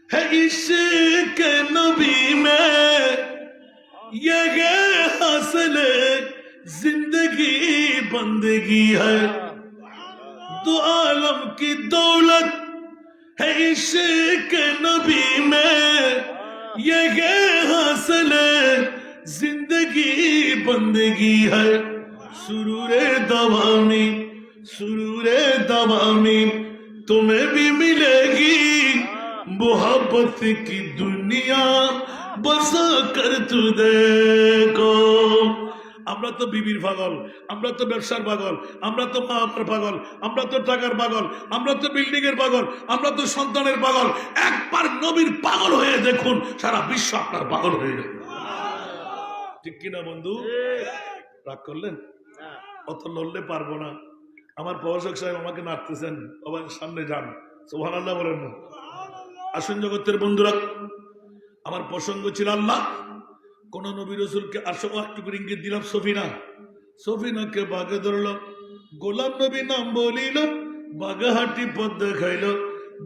है इश्क नबी में, ये हासिल जिंदगी बंदगी है। दो आलम की दौलत है इश्क नबी में, ये हासिल जिंदगी बंदगी है। सुरूरे दवामी सुरूरे दवामी तुम्हें भी मिलेगी, मोहब्बत की दुनिया बसा कर तू देखो। আমরা তো বিবির পাগল, আমরা তো ব্যবসার পাগল, আমরা তো মা বাবার পাগল, আমরা তো টাকার পাগল, আমরা তো বিল্ডিং এর পাগল, আমরা তো সন্তানের পাগল। একবার নবীর পাগল হয়ে দেখুন, সারা বিশ্ব আপনার পাগল হয়ে যাবে। ঠিক কিনা বন্ধু? রাগ করলেন? অত লড়লে পারবো না। আমার প্রভাষক সাহেব আমাকে নাড়তেছেন, আবার সামনে যান। সুবহানাল্লাহ বলেন না? আসুন জগতের বন্ধুরা, আমার প্রসঙ্গ ছিল আল্লাহ কোন নবী রসুলকে একটু ইঙ্গিত দিলাম। সফিনাকে বাঘে ধরল, গোলাম নবী নাম বলিল, বাঘে হাঁটি পথ দেখাইল,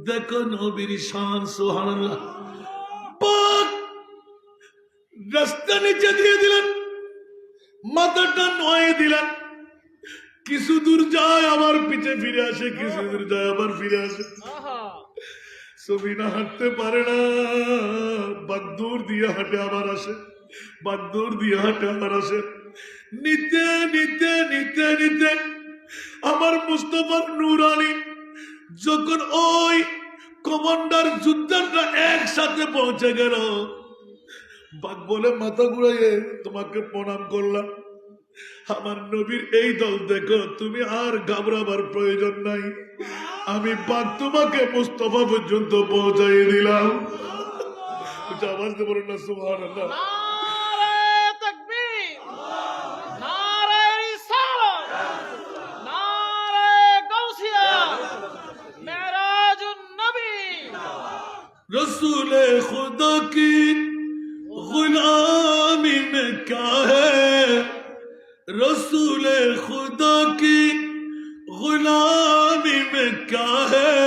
দেখো নবীর শান। সুবহানাল্লাহ। বাঘ রাস্তা নিচে দিয়ে দিলেন, মাথাটা নয় দিলেন, কিছু দূর যায় আবার পিছে ফিরে আসে, কিছু দূর যায় আবার ফিরে আসে। সফিনা হাঁটতে পারে না, বাগদৌড় দিয়ে হাঁটে আবার আসে, বাগদৌড় দিয়ে হাঁটে আবার আসে। নিতে নিতে নিতে নিতে আমার মুস্তাফার নূরানি যখন ওই কমান্ডার যোদ্ধারা একসাথে পৌঁছে গেল, বাঘ বলে মাথা ঘুরাইয়ে তোমাকে প্রণাম করলাম। আমার নবীর এই দল দেখো, তুমি আর ঘাবড়াবার প্রয়োজন নাই, আমি বাঘ তোমাকে মুস্তাফা পর্যন্ত পৌঁছাই দিলাম। আওয়াজ দিয়ে বলুন না সুবহানাল্লাহ। रसूले खुदा की गुलामी में क्या है, रसूले खुदा की गुलामी में क्या है,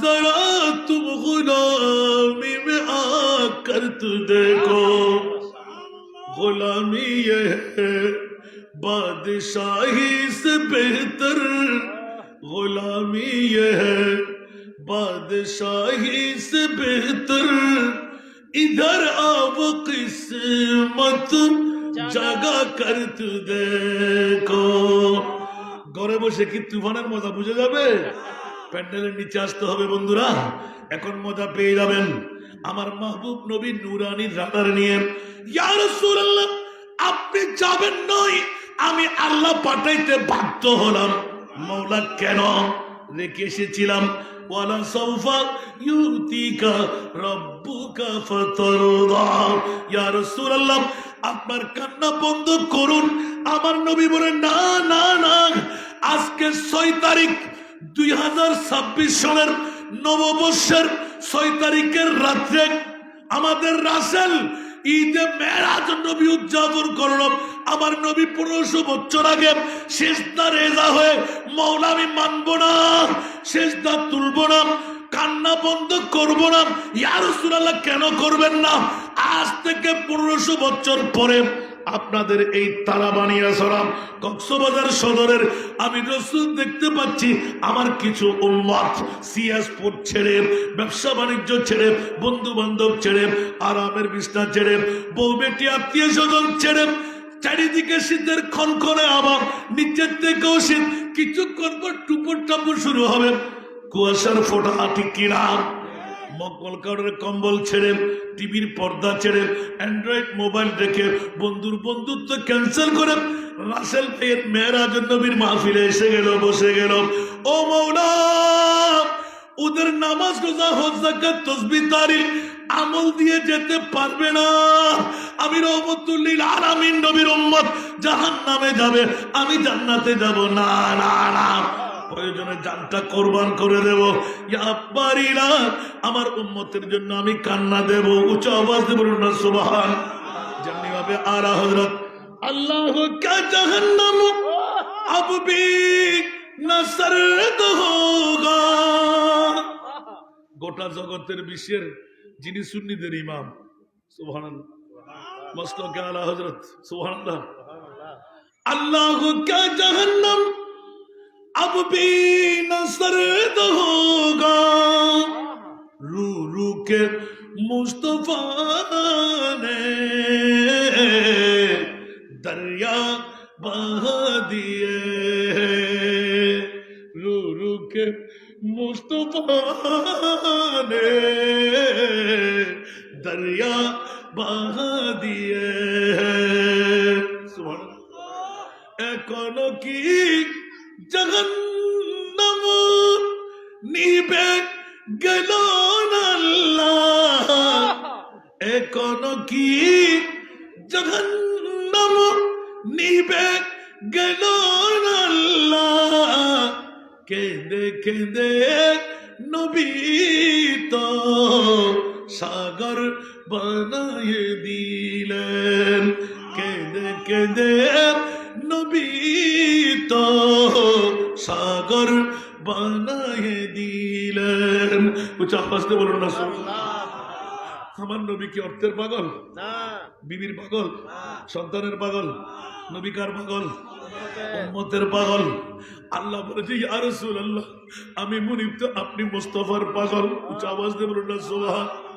जरा तुम गुलामी में आकर तू देखो। गुलामी ये है बादशाही से बेहतर, गुलामी ये है बादशाही से बेहतर, इधर आओ किस्मत জাগা কর তু দেখো। ঘরে বসে কি তুফানের মজা বুঝে যাবে? প্যান্ডেলের নিচে আসতে হবে বন্ধুরা, এখন মজা পেয়ে যাবেন। আমার মাহবুব নবী নূরানির রাডার নিয়ে, ইয়া রাসূলুল্লাহ আপনি যাবেন নয়, আমি আল্লাহ পাঠাইতে বাধ্য হলাম। মওলা কেন রেখে এসেছিলাম, ওয়ালা সাউফা ইউতিকা রাব্বুকা ফাতারদা। ইয়া রাসূলুল্লাহ আপনার কান্না বন্ধ করুন। আমার নবী বলেন না না না, আজকে 6 তারিখ 2026 সালের নববর্ষের 6 তারিখের রাত্রে আমাদের রাসেল ঈদে মেরাজ নবী উদযাপন করলাম। আমার নবী 1500 বছর আগে সিজদা রেজা হয়ে মওলা আমি মানব না, সিজদা তুলব না, কান্না বন্ধ করব না। ইয়া রাসূলুল্লাহ কেন করবেন না? আজ থেকে 1500 বছর পরে আপনাদের এই তারাবানিয়া সরাম কক্সবাজার সদরের আমি রসুল দেখতে পাচ্ছি আমার কিছু উম্মত সিয়াসপুর ছেড়ে, ব্যবসা বাণিজ্য ছেড়ে, বন্ধু বান্ধব ছেড়ে, আরামের বিছনা ছেড়ে, বউ বেটি আত্মীয় স্বজন ছেড়ে, চারিদিকে শীতের খনখনে আবার, নিচের থেকেও শীত, কিছুক্ষণ পর টুপুর টাপুর শুরু হবে, কুয়াশার ফোঁটা ঠিক কিনা, মকমল কাউরের কম্বল ছেড়ে, টিভির পর্দা ছেড়ে, অ্যান্ড্রয়েড মোবাইল দেখে, বন্ধুর বন্ধুত্ব ক্যান্সেল করে রাসেল ভাইয়ের মেরাজ নবীর মাহফিলে এসে গেল, বসে গেল। ও মৌলা, ওদের নামাজ রোজা হজ যাকাত তাসবিহ তাহলিল আমল দিয়ে যেতে পারবে না। আমি রহমতুল লিল আলামিন নবীর উম্মত জাহান্নামে যাবে, আমি জান্নাতে যাব না, না না, প্রয়োজনে জানটা কোরবান করে দেব। ইয়া পারিলা, আমার উম্মতের জন্য আমি কান্না দেব, উচ্চ আওয়াজ দেব না সুবহান। যেমনি ভাবে আলা হযরত আল্লাহ কা জাহান্নাম আব ভি না সরদ হোগা। গোটা জগতের বিশ্বের যিনি সুন্নিদের ইমাম, সুবহানাল্লাহ, মসলকে আলা হযরত, সুবহানাল্লাহ, আল্লাহ কা জাহান্নাম अब भी न सर्द होगा, रू रू के मुस्तफा ने दरिया बहा दिए, रू रू के मुस्तफा ने दरिया बहा दिए। सुभान अल्लाह। एकोनो की জাহান্নাম নিবে গেল না আল্লাহ, এখনো কি জাহান্নাম নিবে গেল না আল্লাহ, কেঁদে কেঁদে নবী তো সাগর বানায়ে দিলেন, কেঁদে কেঁদে নবী তো সাগর বানায়ে দিলেন। উচ্চ আওয়াজে বলুন না সুবহানাল্লাহ। আমার নবী কি অর্থের পাগল? না। বিবির পাগল? সন্তানের পাগল? নবী কার পাগল? উম্মতের পাগল। আল্লাহ বলেছে ইয়া রাসূলুল্লাহ, আমি মুনিব তো আপনি মুস্তাফার পাগল। উচ্চ আওয়াজে বলুন না সুবহানাল্লাহ।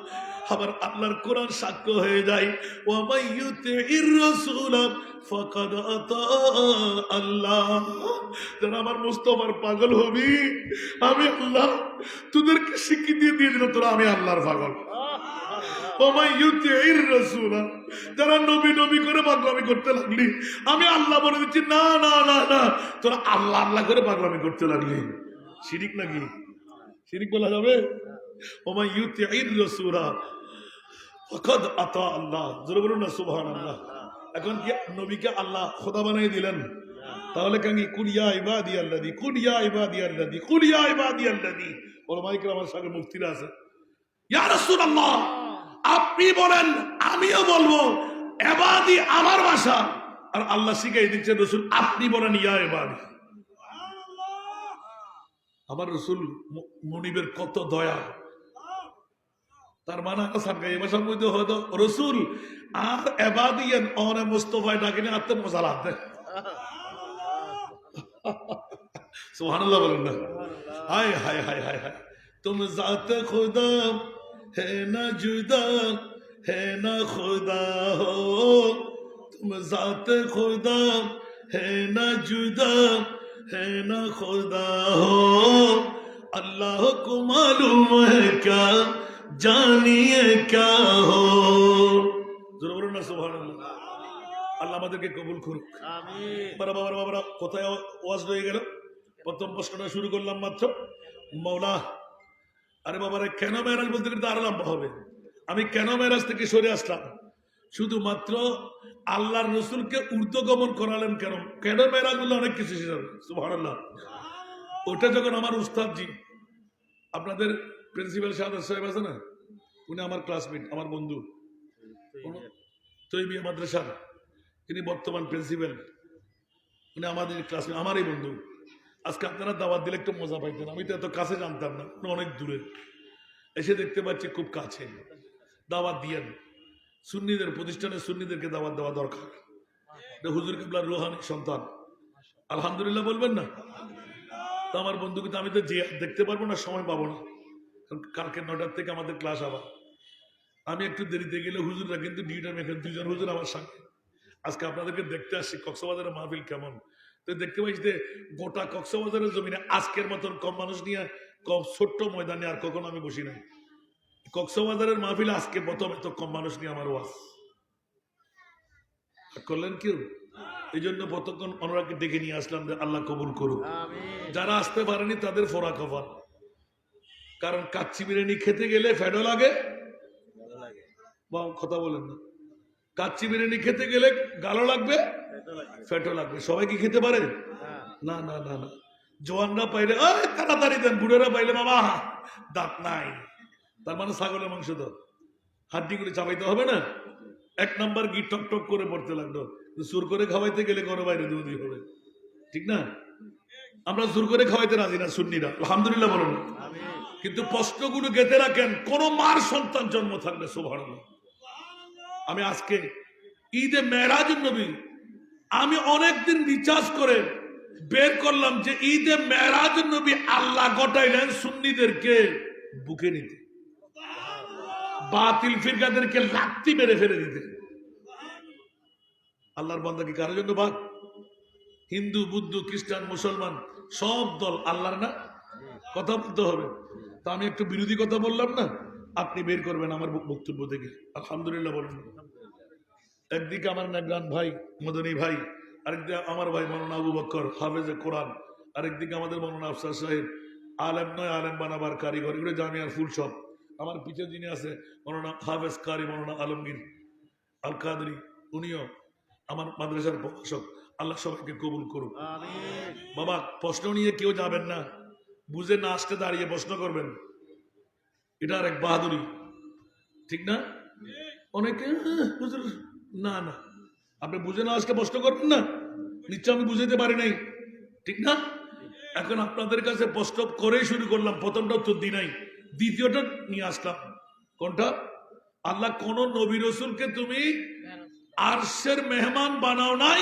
আবার আল্লাহর কোরআন সাক্ষ্য হয়ে যায়, ওয়া মাইয়ুতির রাসূল ফাকাদ আতা আল্লাহ। যারা আমার মুস্তাফার পাগল হবি, আমি আল্লাহ তোদেরকে স্বীকৃতি দিয়ে দিল, তোরা আমি আল্লাহর পাগল। ওয়া মাইয়ুতির রাসূল, যারা নবী নবী করে পাগলামি করতে লাগলি, আমি আল্লাহ বলে দিচ্ছি না না না না, তোরা আল্লাহ আল্লাহ করে পাগলামি করতে লাগলি। শিরিক নাকি? শিরিক বলা যাবে? ওয়া মাইয়ুতির রাসূল ফাকাদ আতা আল্লাহ। জোরে বলুন না সুবহানাল্লাহ। এখন কি নবীকে আল্লাহ খোদা বানিয়ে দিলেন? তাহলে কেন কুল ইয়া ইবাদিয়াল্লাযী, কুল ইয়া ইবাদিয়াল্লাযী, কুল ইয়া ইবাদিয়াল্লাযী। ওলামায়ে কেরামের সঙ্গে মুফতিরা আছে, ইয়া রাসূলুল্লাহ আপনি বলেন, আমিও বলবো, ইবাদি আমার ভাষা, আর আল্লাহ শিখাই দিচ্ছেন রাসূল আপনি বলেন ইয়া ইবাদি। আমার রাসূল মুনিবের কত দয়া, তার মানে আসান গায়ে ভাষার মধ্যে হয়তো রসুল আর এবাদিয়ান ওনে মুস্তাফায় ডাকিনে আত্ম মজালাত দেয়। সুবহানাল্লাহ বলেন না। হায় হায় হায় হায় হায়, তুম জাতে খুদা হে না জুদা, হে না খুদা হো, তুম জাতে খুদা হে না জুদা, হে না খুদা হো, আল্লাহ কো মালুম হ্যায় ক্যা জানিয়ে ক্যা হো। জোরে বলুন না সুবহানাল্লাহ। আল্লাহ আমাদেরকে কবুল করুক, আমিন। বাবা কোথায় ওয়াজ হয়ে গেল? প্রথম প্রশ্নটা শুরু করলাম মাত্র, মাওলা আরে বাবারে কেন মেরাজ বলতে গেলে আরো লম্বা হবে। আমি কেন মেরাজ থেকে সরে আসলাম? শুধুমাত্র আল্লাহর রসুলকে ঊর্ধ্বগমন করালেন কেন? কেন মেরাজ বললে অনেক কিছু শিখাবে। সুবহানাল্লাহ। ওটা যখন আমার উস্তাদজি, আপনাদের প্রিন্সিপাল সাহেব আছে না, উনি আমার ক্লাসমেট, আমার বন্ধু, তৈমিয়া মাদ্রাসার, তিনি বর্তমান প্রিন্সিপাল, উনি আমাদের ক্লাসমেট, আমারই বন্ধু। আজকে আপনারা দাওয়াত দিলে একটু মজা পাইতেন, আমি তো এত কাছে জানতাম না, অনেক দূরে এসে দেখতে পাচ্ছি খুব কাছে। দাওয়াত দিয়েন, সুন্নিদের প্রতিষ্ঠানে সুন্নিদেরকে দাওয়াত দেওয়া দরকার। এটা হুজুর কিবলার রুহানি সন্তান, আলহামদুলিল্লাহ বলবেন না? তো আমার বন্ধুকে তো আমি তো যে দেখতে পারবো না, সময় পাবো না, কালকে 9টার থেকে আমাদের ক্লাস আবার। আমি একটু দেরিতে গেলে হুজুররা কিন্তু ডিউটি মেখে, দুজন হুজুর আমার সঙ্গে। আজকে আপনাদেরকে দেখতে আসছি কক্সবাজারের মাহফিল কেমন। তো দেখতে পাইছি যে গোটা কক্সবাজারের জমিনে আজকের মতন কম মানুষ নিয়ে কম ছোট্ট ময়দানে আর কখনো আমি বসি নাই। কক্সবাজারের মাহফিল আজকে প্রথম এত কম মানুষ নিয়ে আমার ওয়াজ করলেন কেউ। এই জন্য কতক্ষণ অনুরাগকে ডেকে নিয়ে আসলাম যে আল্লাহ কবুল করুক। যারা আসতে পারেনি তাদের ফোরা কভার, কারণ কাচ্চি বিরিয়ানি খেতে গেলে ফ্যাটও লাগে, বা কথা বলেন না, কাচ্চি বিরিয়ানি খেতে গেলে গালও লাগবে, ফ্যাটও লাগবে। সবাই কি খেতে পারে? না না না না। জওয়ানরা পাইলে তাড়াতাড়ি দেন, বুড়েরা পাইলে বাবা দাঁত নাই, তার মানে ছাগলের মাংস তো হাড্ডিগুলি চাপাইতে হবে না। 1 নাম্বার গি টক টক করে পড়তে লাগলো। জোর করে খাওয়াইতে গেলে ঘরে বাইরে দুধি হবে, ঠিক না? আমরা জোর করে খাওয়াইতে রাজি না সুন্নিরা, আলহামদুলিল্লাহ বলেন। কিন্তু প্রশ্নগুলো গেঁথে রাখেন, কোন মার সন্তান জন্ম থাকবে সুবহানাল্লাহ। আমি আজকে ঈদে মেরাজুন নবী আমি অনেকদিন রিচার্জ করে বের করলাম যে ঈদে মেরাজুন নবী আল্লাহ গটাইলেন সুন্নিদেরকে বুকে নিতে, বাতিল ফিরকাদেরকে লাত্তি মেরে ফেলে দিতে। আল্লাহর বান্দা কি কারোর জন্য ভাগ? হিন্দু, বুদ্ধ, খ্রিস্টান, মুসলমান সব দল আল্লাহর না, কথা বলতে হবে। তা আমি একটু বিরোধী কথা বললাম না, আপনি বের করবেন আমার বক্তব্য থেকে, আলহামদুলিল্লাহ বলেন। একদিকে আমার নাগরান ভাই মদনী ভাই, আরেকদিকে আমার ভাই মৌলানা আবু বকর হাফেজে কোরআন, আরেকদিকে আমাদের মৌলানা আফসার সাহেব আলেম নয় আলেম বানাবার কারিগর, এগুলো জামিয়ার ফুল সব। আমার পিছনে যিনি আছে মৌলানা হাফেজ কারি মৌলানা আলমগীর আল কাদরি, উনিও আমার মাদ্রাসার প্রশাসক। আল্লাহ সবাইকে কবুল করুক। বাবা প্রশ্ন নিয়ে কেউ যাবেন না, বুঝে না আসতে দাঁড়িয়ে প্রশ্ন করবেন, এটা আর এক বাহাদুরি, ঠিক না? অনেকে না না, আপনি বুঝে না আসলে প্রশ্ন করবেন না, নিশ্চয় আমি বুঝাইতে পারি নাই, ঠিক না? এখন আপনাদের কাছে প্রশ্ন করেই শুরু করলাম, প্রথমটা উত্তর দিই নাই, দ্বিতীয়টা নিয়ে আসলাম। কোনটা? আল্লাহ কোন নবী রসুলকে তুমি আরশের মেহমান বানাও নাই,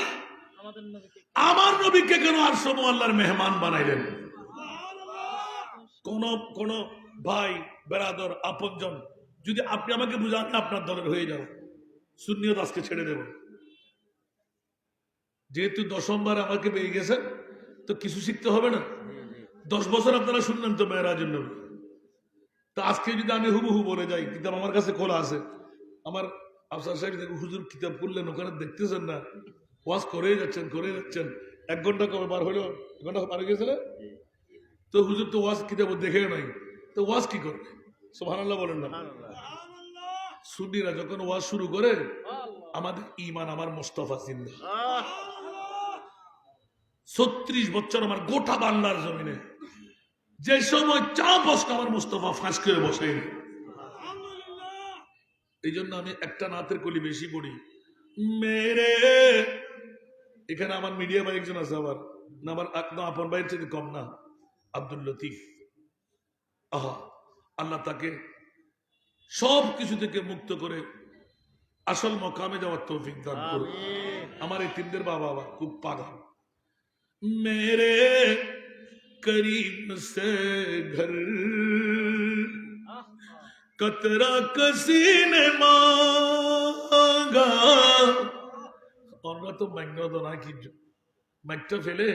আমার নবীকে কেন আরশ আল্লাহর মেহমান বানাইলেন? কোন ভাই বেরাদর আপনজন যদি আপনি আমাকে বুঝান, আপনার দলের হয়ে যাও, সুন্নিয়ত আজকে ছেড়ে দেব। যেহেতু 10বার আমাকে পেয়ে গেছেন তো কিছু শিখতে হবে না। 10 বছর আপনারা শুনলেন তো মেরাজুন নবী, তো আজকে যদি আমি হুবহু বলে যাই, কিতাব আমার কাছে খোলা আছে, আমার আফসার সাহেব হুজুর কিতাব করলেন, ওখানে দেখতেছেন না, ওয়াজ করেই যাচ্ছেন 1 ঘন্টা কবে বার হইলো, 1 ঘন্টা পার গেছিল তো হুজুর তো ওয়াজ কিতাব দেখে নাই, তো ওয়াজ কি করবে? সুবহানাল্লাহ বলেন না। সুন্নিরা যখন ওয়াজ শুরু করে, আমাদের ঈমান আমার মুস্তাফা জিন্দা। 36 বছর আমার গোটা বাংলার জমিনে যে সময় চা বসত আমার মুস্তাফা ফাঁস করে বসাই। এই জন্য আমি একটা নাতের কলি বেশি পড়ি, মেরে। এখানে আমার মিডিয়া ভাই একজন আছে, আবার না আমার আপন ভাইয়ের চেয়ে কম না, আব্দুল লতিফ। আহা, আল্লাহ তাকে সব কিছু থেকে মুক্ত করে আসল মকামে যাওয়ার তৌফিক দান করুন। আমার এই তিনদের বাবা খুব পাগল। মেরে করিম সে ঘর কতরা কসি নে মাঙ্গা। আমরা তো ম্যাগনা না, কি ম্যাগটা ফেলে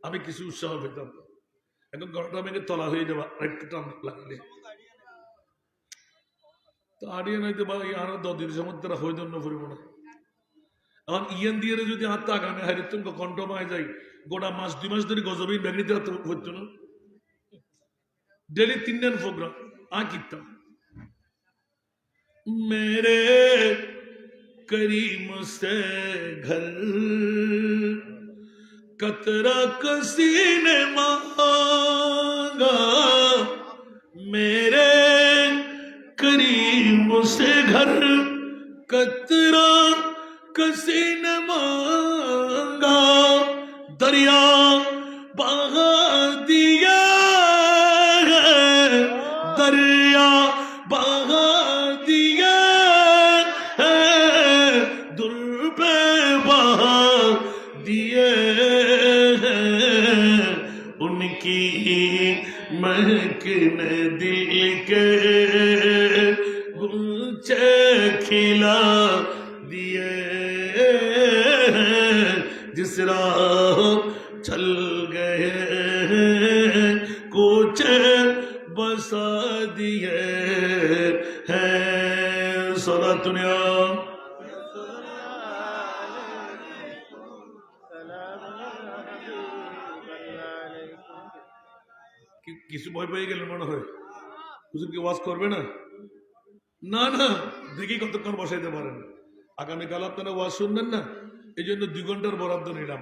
আমি কিছু উৎসাহ পেতাম, এখন ঘরটা ভেঙে তলা হয়ে যাবা একটা টান লাগলে তো আড়িয়ে নাইতে বা আরো 10 দিন সময় তারা হইদন্য ফুরিব না। এখন ইয়ান দিয়ে যদি হাত আগামী হারিতন কণ্ঠমায় যাই, গোটা মাস 2 মাস ধরে গজবিন ব্যাগনিতে হইতো না, ডেলি 3 দিন প্রোগ্রাম কিতাম। মেরে করিম সে ঘর कतरा किसी ने मांगा, मेरे करीम से घर कतरा किसी ने मांगा, दरिया बहा दिया है, दरिया बहा दिया है, दुर पे बहा उनकी महकने दिल के गुलचे खिला दिए जिस राह चल गए कुछ बसा दिए हैं सदा दुनिया কিছু ভয় পেয়ে গেলেন মনে হয় হুজুর কি ওয়াজ করবে না না না দেখি কতক্ষণ বসাইতে পারেন আগামীকাল আপনারা ওয়াজ শুনবেন না এই জন্য 2 ঘন্টার বরাদ্দ নিলাম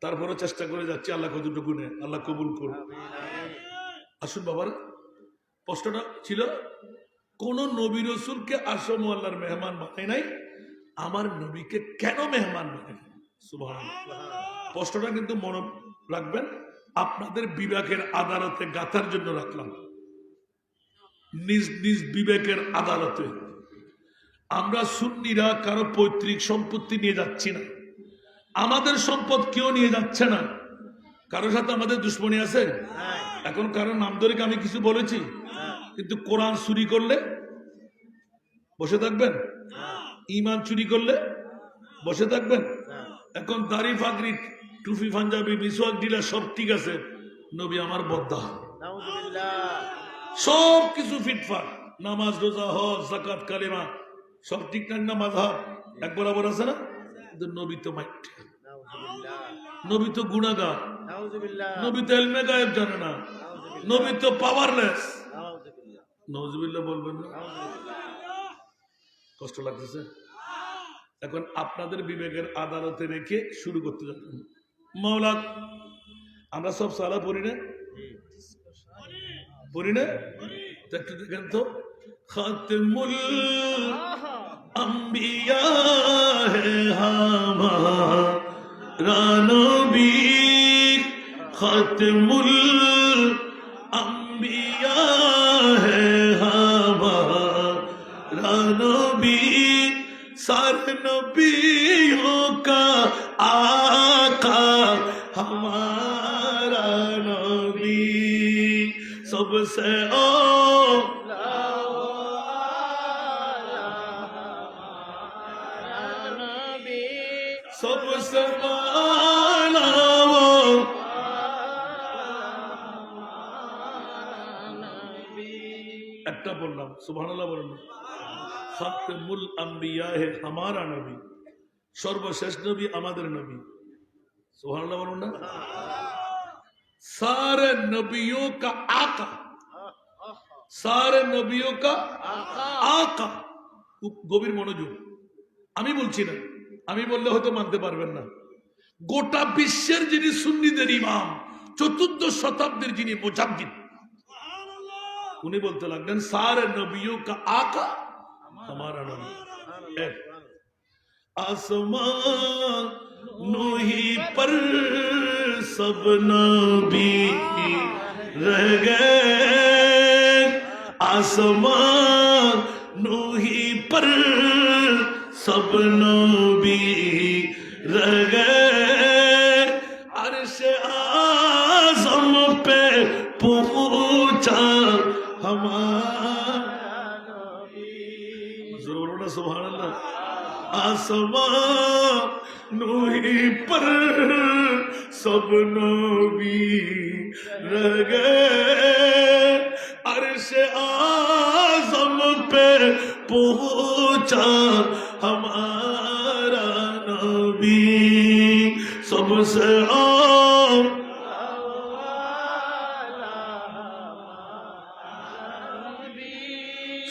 তারপরে চেষ্টা করে যাচ্ছি আল্লাহ কতটুকু নেয় আল্লাহ কবুল করুন আসুন বাবার প্রশ্নটা ছিল কোন নবী রাসূলকে আসম আল্লাহর মেহমান বানাই নাই আমার নবীকে কেন মেহমান বানাই সুবহানাল্লাহ প্রশ্নটা কিন্তু মনে রাখবেন আপনাদের বিবেকের আদালতে গাথার জন্য রাখলাম নিজ নিজ বিবেকের আদালতে আমরা সুন্নিরা কারো পৈতৃক সম্পত্তি নিয়ে যাচ্ছি না আমাদের সম্পদ কেউ নিয়ে যাচ্ছে না কারোর সাথে আমাদের দুশ্মনী আছে এখন কারোর নাম ধরে আমি কিছু বলেছি কিন্তু কোরআন চুরি করলে বসে থাকবেন ঈমান চুরি করলে বসে থাকবেন এখন দাড়ি ফাগরি টুপি পাঞ্জাবি মিসওয়াক দিলা সব ঠিক আছে নবী আমার বদ্দা সব কিছু ফিটফাট নামাজ রোজা হজ যাকাত কালেমা সব ঠিকঠাক না মাযহাব এক বরাবর আছে না কিন্তু নবী তো মাইট নবী তো গুনাহগার নবী তো ইলমে গায়েব জানে না নবী তো পাওয়ারলেস নাউযুবিল্লাহ বলবেন না কষ্ট লাগতেছে এখন আপনাদের বিবেকের আদালতে রেখে শুরু করতে যাবেন মাওলা আমরা সব সালা পড়ি না একটু দেখেন তো খাতমুল আম্বিয়া হে হামারা নবী খাতমুল আম্বিয়া হে হামারা নবী सारे नबियों का आका हमारा नबी सबसे सबसे একটা বললাম সুবহানাল্লাহ বললাম খাতমুল আম্বিয়া হে हमारा নবী সর্বশেষ নবী আমাদের নবী সুবহানাল্লাহ বলুন না सारे नबियों का आका सारे नबियों का आका গভীর মনোযোগ আমি বলছি না আমি বললে হয়তো মানতে পারবেন না গোটা বিশ্বের যিনি সুন্নিদের ইমাম 14th শতাব্দীর যিনি মুজাদ্দিদ উনি বলতে লাগলেন सारे नबियों का आका हमारा नबी आसमान नूही पर सब नबी रह गए आसमान नूही पर सब नबी रह गए अर्श आज़म पे पहुंचा हमारा सुभान अल्लाह आसमान नूही पर सब नबी रह गए अर्श आज़म पे पहुंचा हमारा नबी सबसे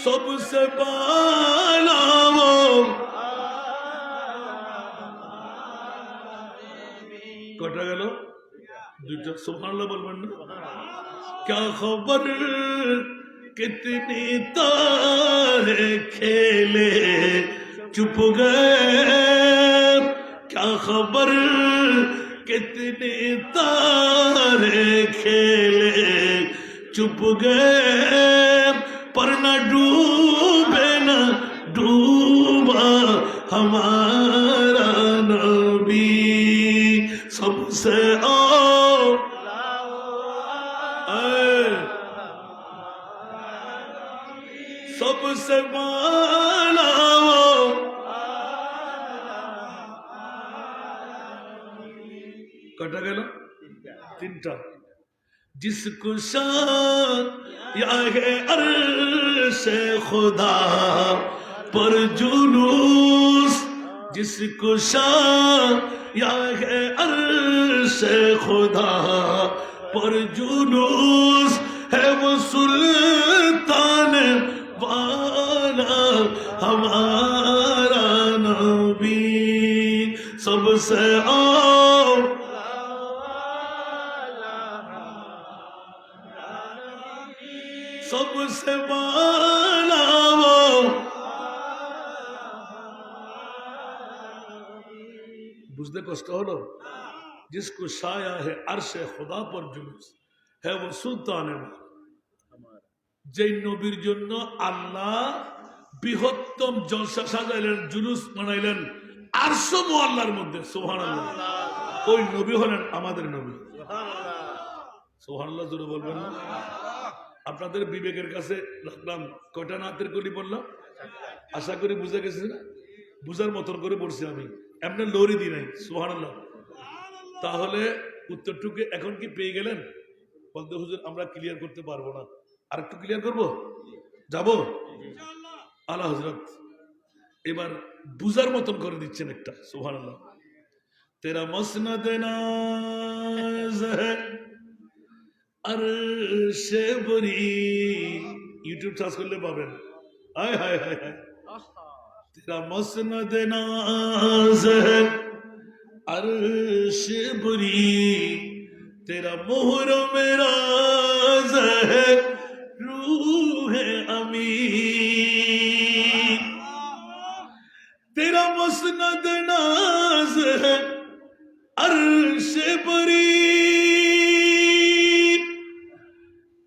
सबसे बाला कटा गल दुटा सुभान बोलबेन ना क्या खबर कितनी तारे खेले चुप गए क्या खबर कितने तारे खेले चुप गए पर न डूबे न डूबा हमारा नबी सबसे सबसे बाला वो कटा गया तीनटा जिसको या है अर्श खुदा पर जुलूस जिसको या है अर्श खुदा पर जुलूस है वो सुल्तान वाला हमारा नबी सबसे सबसे बाला वो बुझते कष्ट हलो जिसको साया है अर्श खुदा पर जुलूस है वो सुल्तान যে নবীর জন্য আল্লাহ বৃহত্তম জলসা সাজাইলেন জুলুস বানাইলেন আরশ মুআল্লার মধ্যে সুবহানাল্লাহ ওই নবী হলেন আমাদের নবী সুবহানাল্লাহ জোরে বলবেন না আপনাদের বিবেকের কাছে রাখলাম কয়টা নাতের কলি বললাম আশা করি বুঝে গেছে না বুঝার মতন করে পড়ছি আমি এমনি লরি দি নাই সুবহানাল্লাহ তাহলে উত্তরটুকু এখন কি পেয়ে গেলেন বলতে হুজুর আমরা ক্লিয়ার করতে পারবো না আর একটু ক্লিয়ার করবো যাবো আলা হযরত এবার বুঝার মতন করে দিচ্ছেন একটা সুবহানাল্লাহ তেরা মসনদ নাজ है আরশে বরি ইউটিউব সার্চ করলে পাবেন হায় হায় হায় হায় তেরা মসনদ নাজ है আরশে বরি তেরা মোহর মেরা है रूह अमीन तेरा मसनद नाज है अर्श बरी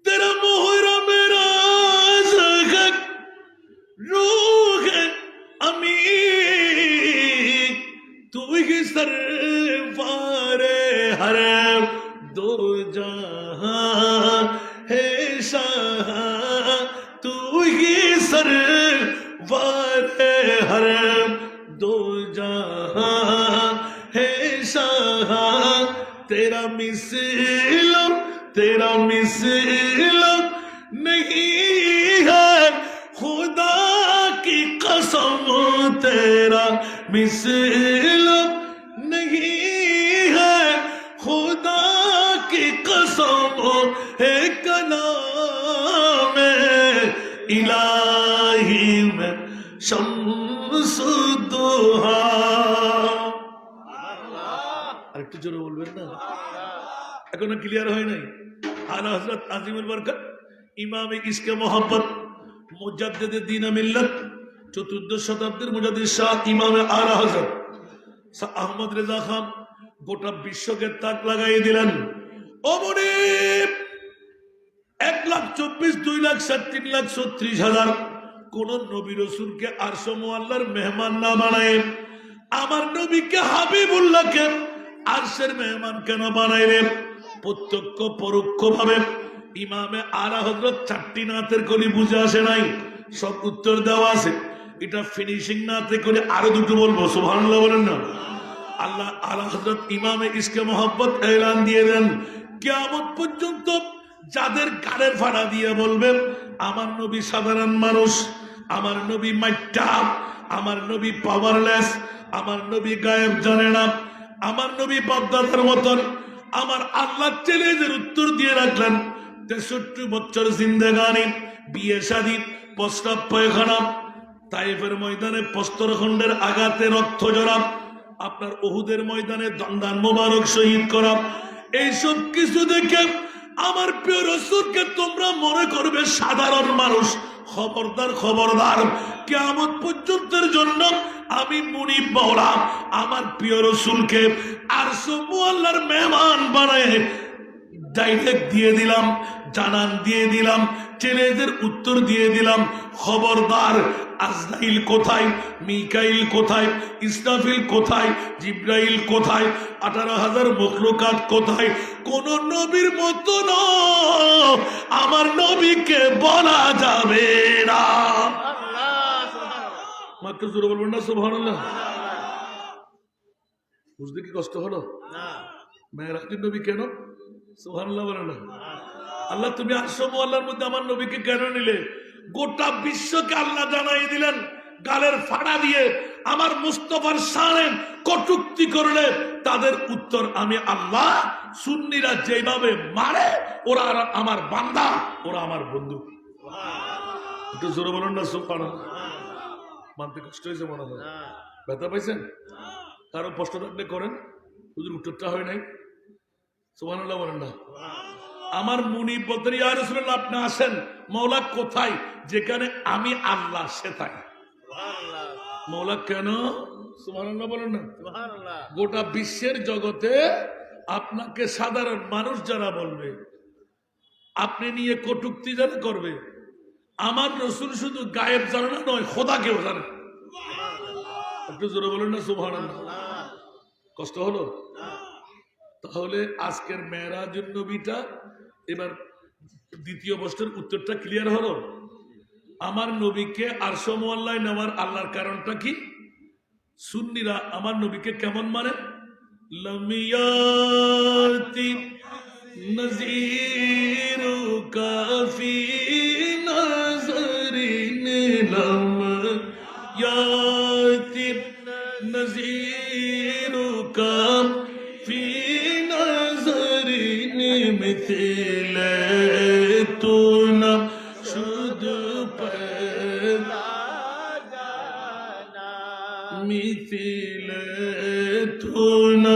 तेरा मोहर मेरा है रूह अमीन तू ही सरवारे हर दो जहां है तू ही सरवार हर दो जहां है शाह तेरा मिसल नहीं है खुदा की कसम तेरा मिसल नहीं है खुदा की कसम है कलाम इलाही में शम्सुद्दुहा আরেকটু জোরে বলবেন না এখনো ক্লিয়ার হয় নাই আলা হযরত আজিমুল বরকত ইমামে ইশকে মোহাম্মদ মুজাদ্দিদে দ্বীন মিল্লাত চতুর্দশ শতাব্দীর মুজাদ্দিদ শাহ ইমামে আলা হযরত শাহ আহমদ রেজা খান গোটা বিশ্বকে তাক লাগাই দিলেন ও মুনিব 1,24,000 2,07,000 3,36,000 কোন নবী রাসূলকে আরশ মুআল্লার মেহমান না বানায় আমার নবীকে হাবিবুল্লাহকে আরশের মেহমান কেন বানাইলেন প্রত্যক্ষ পরোক্ষ ভাবে ইমামে আলা হযরত চারটি নাতের কলি বুঝে আসে নাই সব উত্তর দেওয়া আছে এটা ফিনিশিং নাতে করে আরো দুটো বলবো সুবহানাল্লাহ বলেন না আল্লাহ আলা হযরত ইমামে ইশকে মোহাব্বত এলান দিয়ে দেন কিয়ামত পর্যন্ত যাদের গাড়ের ফাড়া দিয়ে বলবেন আমার নবী সাধারণ মানুষ আমার নবী মাইটা আমার নবী পাওয়ারলেস আমার নবী গায়েব জানে না আমার নবী বাপদাদার মতন আমার আল্লাহ চ্যালেঞ্জের উত্তর দিয়ে রাখলেন 63 বছর জিন্দেগানি বিয়ে শাদী প্রস্তাব পায়খানা তাইফের ময়দানে প্রস্তরখণ্ডের আঘাতে রক্ত জড়া আপনার উহুদের ময়দানে দন্দান মোবারক শহীদ করা এইসব কিছু দেখে আমার প্রিয় রাসূলকে তোমরা মনে করবে সাধারণ মানুষ খবরদার খবরদার কিয়ামত পর্যন্তের জন্য আমি মুনিব মাওলা আমার প্রিয় রাসূলকে আরশ মুআল্লার মেহমান বানায় ডাইরেক্ট দিয়ে দিলাম জানান দিয়ে দিলাম চ্যালেঞ্জের উত্তর দিয়ে দিলাম খবরদার আজরাইল কোথায় মিকাইল কোথায় ইসরাফিল কোথায় জিবরাইল কোথায় 18,000 মখলুকাত কোথায় কোন নবীর মতো না আমার নবীকে বলা যাবে না মাত্র জোরে বলবেন না সুবহানাল্লাহ। বুঝতে কি কষ্ট হলো? মেরাজুন নবী কেন? সুবহানাল্লাহ বলেন না। আল্লাহ তুমি আরশে মুআল্লার মধ্যে আমার নবীকে কেন নিলে? গোটা বিশ্বকে আল্লাহ জানাই দিলেন গালের ফাড়া দিয়ে আমার মুস্তাফার শানে কটূক্তি করলে তাদের উত্তর আমি আল্লাহ। সুন্নিরা যেভাবে মারে ওরা আমার বান্দা, ওরা আমার বন্ধু। একটু জোরে বলুন না সুবহানাল্লাহ। মানতে কষ্ট হয়েছে মনে হয়, ব্যথা পাইছেন? কারো প্রশ্ন থাকলে করেন, হুজুর উত্তরটা হয় নাই। সুবহানাল্লাহ বলেন না। আমার মুনিব বলতেন ইয়া রাসূলুল্লাহ আপনি আসেন, মওলা কোথায়? যেখানে আমি আল্লাহ সেটাই। মওলা কেন? সুবহানাল্লাহ বলেন না। গোটা বিশ্বের জগতে আপনাকে সাধারণ মানুষ যারা বলবে, আপনি নিয়ে কটূক্তি যারা করবে, আমার রাসূল শুধু গায়েব জানে না, নয় খোদাকেও জানে। একটু জোরে বলেন না সুবহানাল্লাহ। কষ্ট হলো? তাহলে আজকের মেরাজুন নবীটা এবার দ্বিতীয় প্রশ্নের উত্তরটা ক্লিয়ার হলো। আমার নবীকে আরশে মুআল্লায় নেওয়ার আল্লাহর কারণটা কি? সুন্নিরা আমার নবীকে কেমন মানে? লামিয়াতি নজিরু কাফি নজরিন লামিয়াতি নজিরু কাফি নজরিন মিথিলে তু না শুধু পয়দা মিথিলে তু না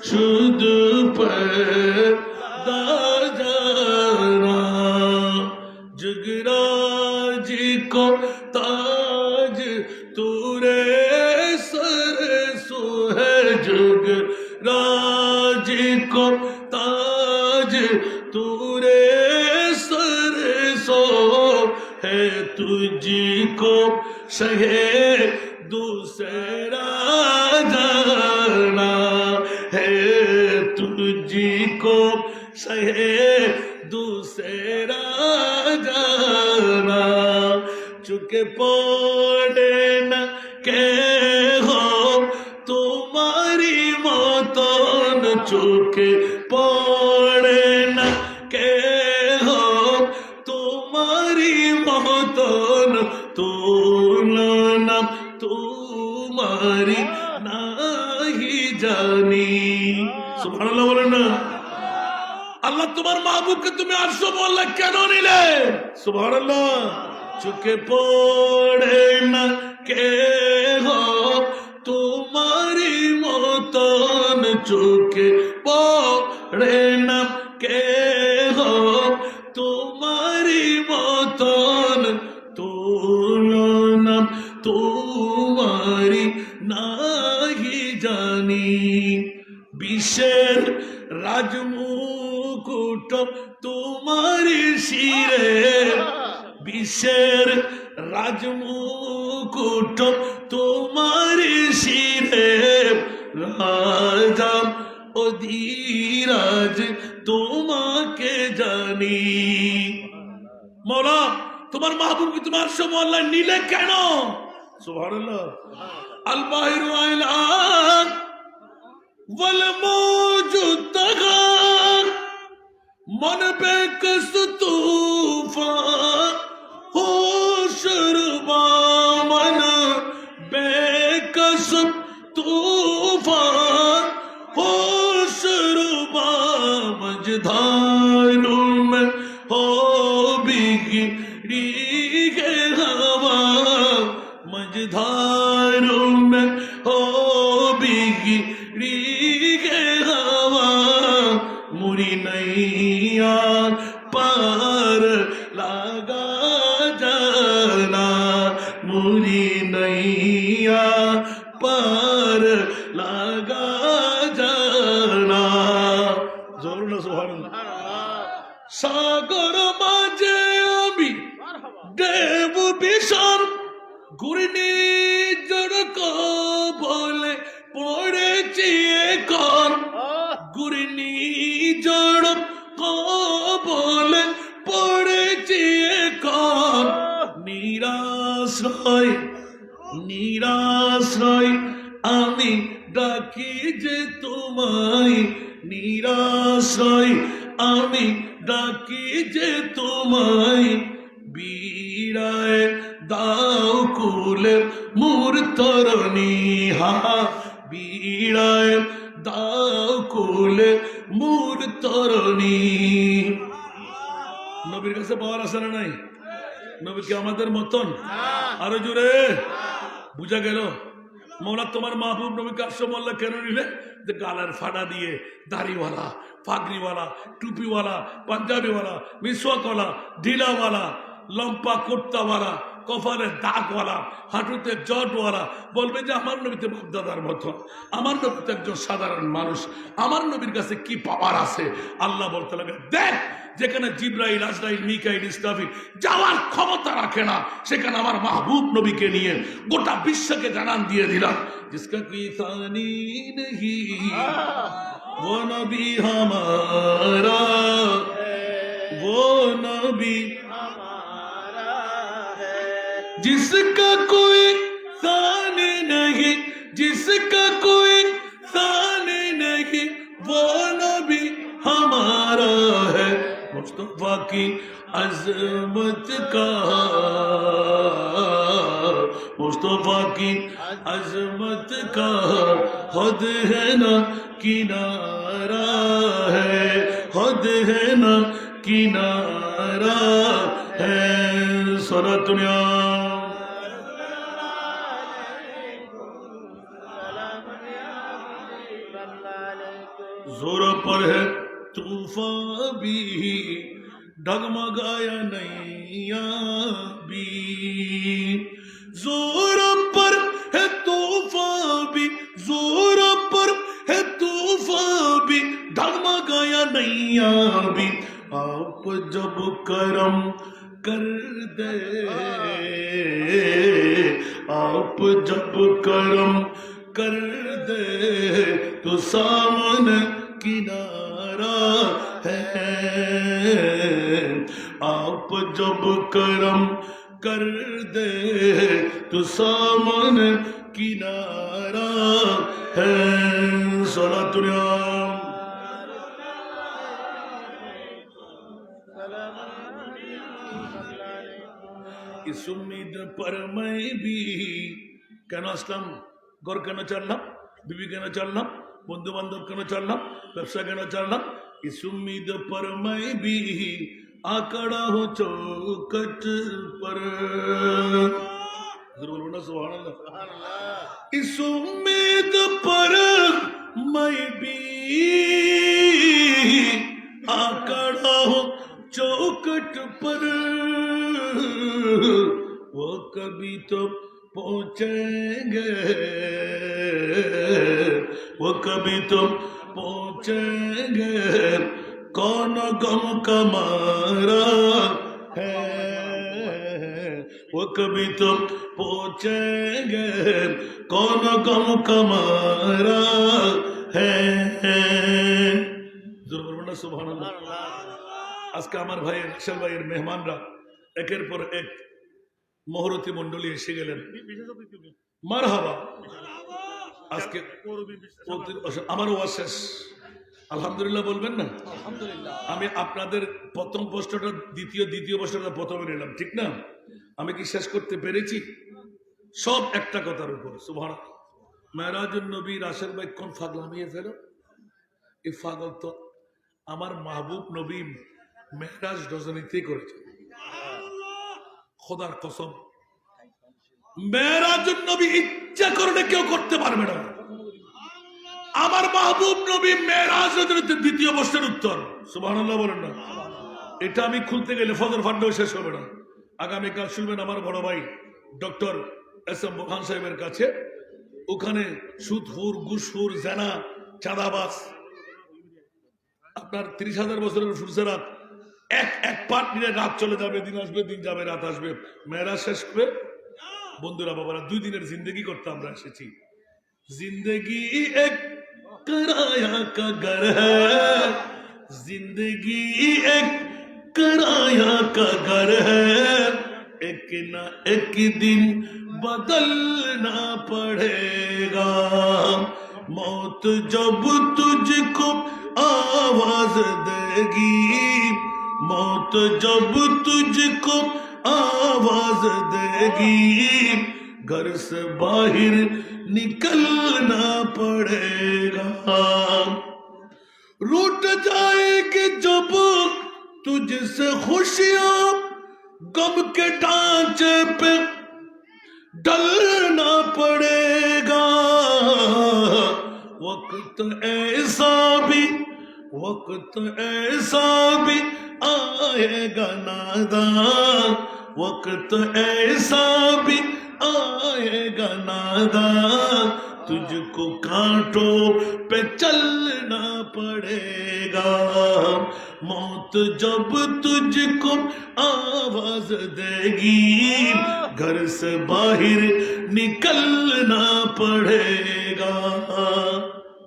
শুধু পয়দা জানা जुगराज को ताज तूरे सर सो है जुगराज को ताज तूरे सर सो है तुझको शहे दूसरा जाना है तुझको शहे दूसरा जाना चुके पड़े न के हो तुम्हारी मतन चुके पड़े न के हो तुम्हारी मतन तुलना तुम्हारी नहीं जानी। सुभानाल्लाह बोलें ना। আল্লাহ তোমার মাহবুবকে তুমি আরশে মুআল্লা কেন নিলে? সুবহানাল্লাহ। চোখে পড়ে না কে হো তোমারি মতন চোখে পড়ে না কে হো তোমারি মতন তুলনা তোমারি নাহি জানি। বিশ্বের রাজমুকুট তোমারি শিরে বিশ্বের রাজমুকুট তোমারি শিরে রাজা অধীরাজ তোমাকে জানি। মওলা তোমার মাহবুবকে তোমার আরশে মুআল্লা নিলে কেন? সুবহানাল্লাহ। আল বাহিরু আইলান वल मौजूद तगार मन बेकस तूफान होशरुबा मन बेकस तूफान होशरुबा मझधारों में हो बिगड़ी है हवा मझधारों में हो बिगड़ी मुरी नैया पार लगा जाना मुरी नैया पार लगा जाना। जरूर ना सुभानाल्लाह। सागर माঝে আমি দেব বিশাল ঘূর্ণি জড়ক বলে পড়েছি এখন ঘূর্ণি জড়ক বলে পড়েছি এখন নিরাশ্রয় আমি ডাকি যে তোমায় বিড়ায় দাও কুলে মোর তরণী হা বিড়ায় দাও কুলে মোর তরণী নবীর কাছে পাওয়ার আছে না নাই নবী কি আমাদের মতন আরো জোরে বুঝা গেল মৌলা তোমার মাহবুব নবী কাশো মোল্লা কেন নিলে যে গালার ফাড়া দিয়ে দাড়িওয়ালা পাগড়িওয়ালা টুপিওয়ালা পাঞ্জাবিওয়ালা মিসওয়াকওয়ালা ঢিলাওয়ালা লম্পা কুর্তাওয়ালা কপালে দাগওয়ালা হাঁটুতে জটওয়ালা বলবে যে আমার নবীতে বাপদাদার মতো আমার নবীতে একজন সাধারণ মানুষ আমার নবীর কাছে কি পাওয়ার আছে আল্লাহ বলতে লাগে দেখ যেখানে জিব্রাইল আজরাইল মিকাইল ইসরাফিল যাওয়ার ক্ষমতা রাখে না সেখানে আমার মাহবুব নবীকে নিয়ে গোটা বিশ্বকে জানান দিয়ে দিলাম जिसका कोई सानी नहीं वो नबी हमारा वो नबी जिसका कोई सानी नहीं जिसका कोई सानी नहीं वो नबी हमारा है मुस्तफा की अजमत का मुस्तफा की अजमत का हद है ना किनारा है हद है ना किनारा है सरातुनिया जोर पर है तूफान भी डगमगाया नैया भी जोर पर है तूफान भी जोर पर है तूफान भी डगमगाया नैया भी आप जब करम कर दे आप जब करम कर दे तो सामने किनारा है आप जब करम कर दे तो सामने किनारा है सलातुनिया इस उम्मीद पर मैं भी কেন আসলাম ঘর কেন ছাড়লাম বিবি কেন ছাড়লাম বন্ধু বান্ধব কেন ছাড়লাম ব্যবসা কেন ছাড়লাম इस उम्मीद पर मैं भी आकड़ा हूँ चौकट पर बोलो ना सुभान अल्लाह इस उम्मीद पर मैं भी आकड़ा हूँ चौकट पर वो कभी तो पहुंचेंगे वो कभी तो पहुंचेंगे कौन गम का मारा है वो कभी तो पहुंचेंगे कौन गम का मारा है सुभान अल्लाह আজকে আমার ভাই রাসেল ভাইয়ের মেহমানরা একের পর এক মহরতি মন্ডলী এসে গেলেন মারহাবা আজকে আমার ওয়াজ শেষ আলহামদুলিল্লাহ বলবেন না আমি আপনাদের প্রথম প্রশ্নটা দ্বিতীয় প্রশ্নটা প্রথমে নিলাম ঠিক না আমি কি শেষ করতে পেরেছি সব একটা কথার উপর সুবহানাল্লাহ মেরাজুন নবী রাসেল ভাই কোন ফাগলামিয়ে ফেলো এই পাগল তো আমার মাহবুব নবী মেহরাজ রজনীতে করেছে খোদার কসম মেহরাজুন নবী ইচ্ছা করলে কেউ করতে পারবে না আমার মাহবুব নবী মেহরাজ রজনীতে দ্বিতীয় প্রশ্নের উত্তর সুবহানাল্লাহ বলেন না এটা আমি খুলতে গেলে ফজর ফান্ডও শেষ হবে না আগামীকাল শুনবেন আমার বড় ভাই ডক্টর এস এম বোখান সাহেবের কাছে ওখানে সুদখোর ঘুষখোর জানা চাঁদাবাজ আপনার 30,000 বছরের ফুরসেরাত এক পার্ট নিয়ে রাত চলে যাবে দিন আসবে দিন যাবে রাত আসবে মেয়েরা শেষ করে বন্ধুরা বাবারা 2 দিনের জিন্দগি করতে আমরা এসেছি জিন্দগি এক कराया का घर है जिंदगी एक कराया का घर है एक ना एक दिन बदलना पड़ेगा मौत जब तुझको आवाज देगी, मौत जब तुझको आवाज देगी, घर से बाहर निकलना पड़ेगा। रूठ जाएगी जब तुझसे खुशियां, गम के ढांचे पे डलना पड़ेगा। वक्त ऐसा भी आएगा नादान, वक्त ऐसा भी आएगा नादान, तुझको कांटों पे चलना पड़ेगा। मौत जब तुझको आवाज देगी, घर से बाहर निकलना पड़ेगा।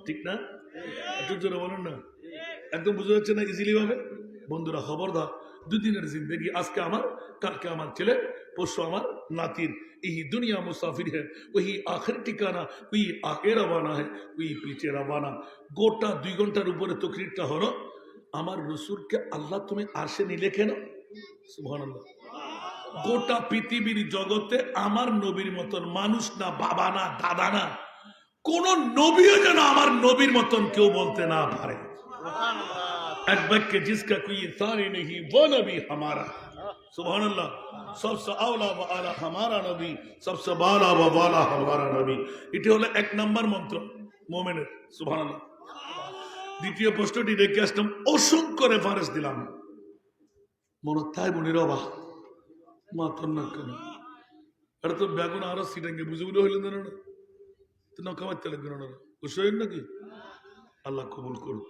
ঠিক না? একটু জোরে বলুন না, একদম বুঝা যাচ্ছে না ইজিলি ভাবে? বন্ধুরা খবরদার, দুদিনের জিন্দেগি, আজকে আমার, কালকে আমার ছেলে, পরশু আমার নাতির। यही दुनिया मुसाफिर है, वही आखिर ठिकाना, कोई आगे रवाना है, कोई पीछे रवाना। গোটা 2 ঘন্টার উপরে তকরিরটা হলো, আমার রসুলকে আল্লাহ তুমি আরশে নিলে কেন? সুবহানাল্লাহ। গোটা পৃথিবীর জগতে আমার নবীর মতন মানুষ না, বাবা না, দাদা না, কোন নবীও যেন আমার নবীর মতন কেউ বলতে না পারে। এক বাক্যে जिसका कोई सानी नहीं वो नबी हमारा। सुभान अल्लाह। सबसे आला व आला हमारा नबी, सबसे बाला व बाला हमारा नबी। এটি হলো 1 নম্বর মন্ত্র মুমিনের। সুবহানাল্লাহ। দ্বিতীয় প্রশ্নটি রেখে আসলাম, অসংখ্য রেফারেন্স দিলাম। মনে তাই মনির বাবা মাতন না কেন? এটা তো বেগুন আরো সিটাঙ্গে বুঝে বুঝে হইলেন না, তো নৌকা মারতে লাগবে না, খুশি হইলেন নাকি? আল্লাহ কবুল করুন।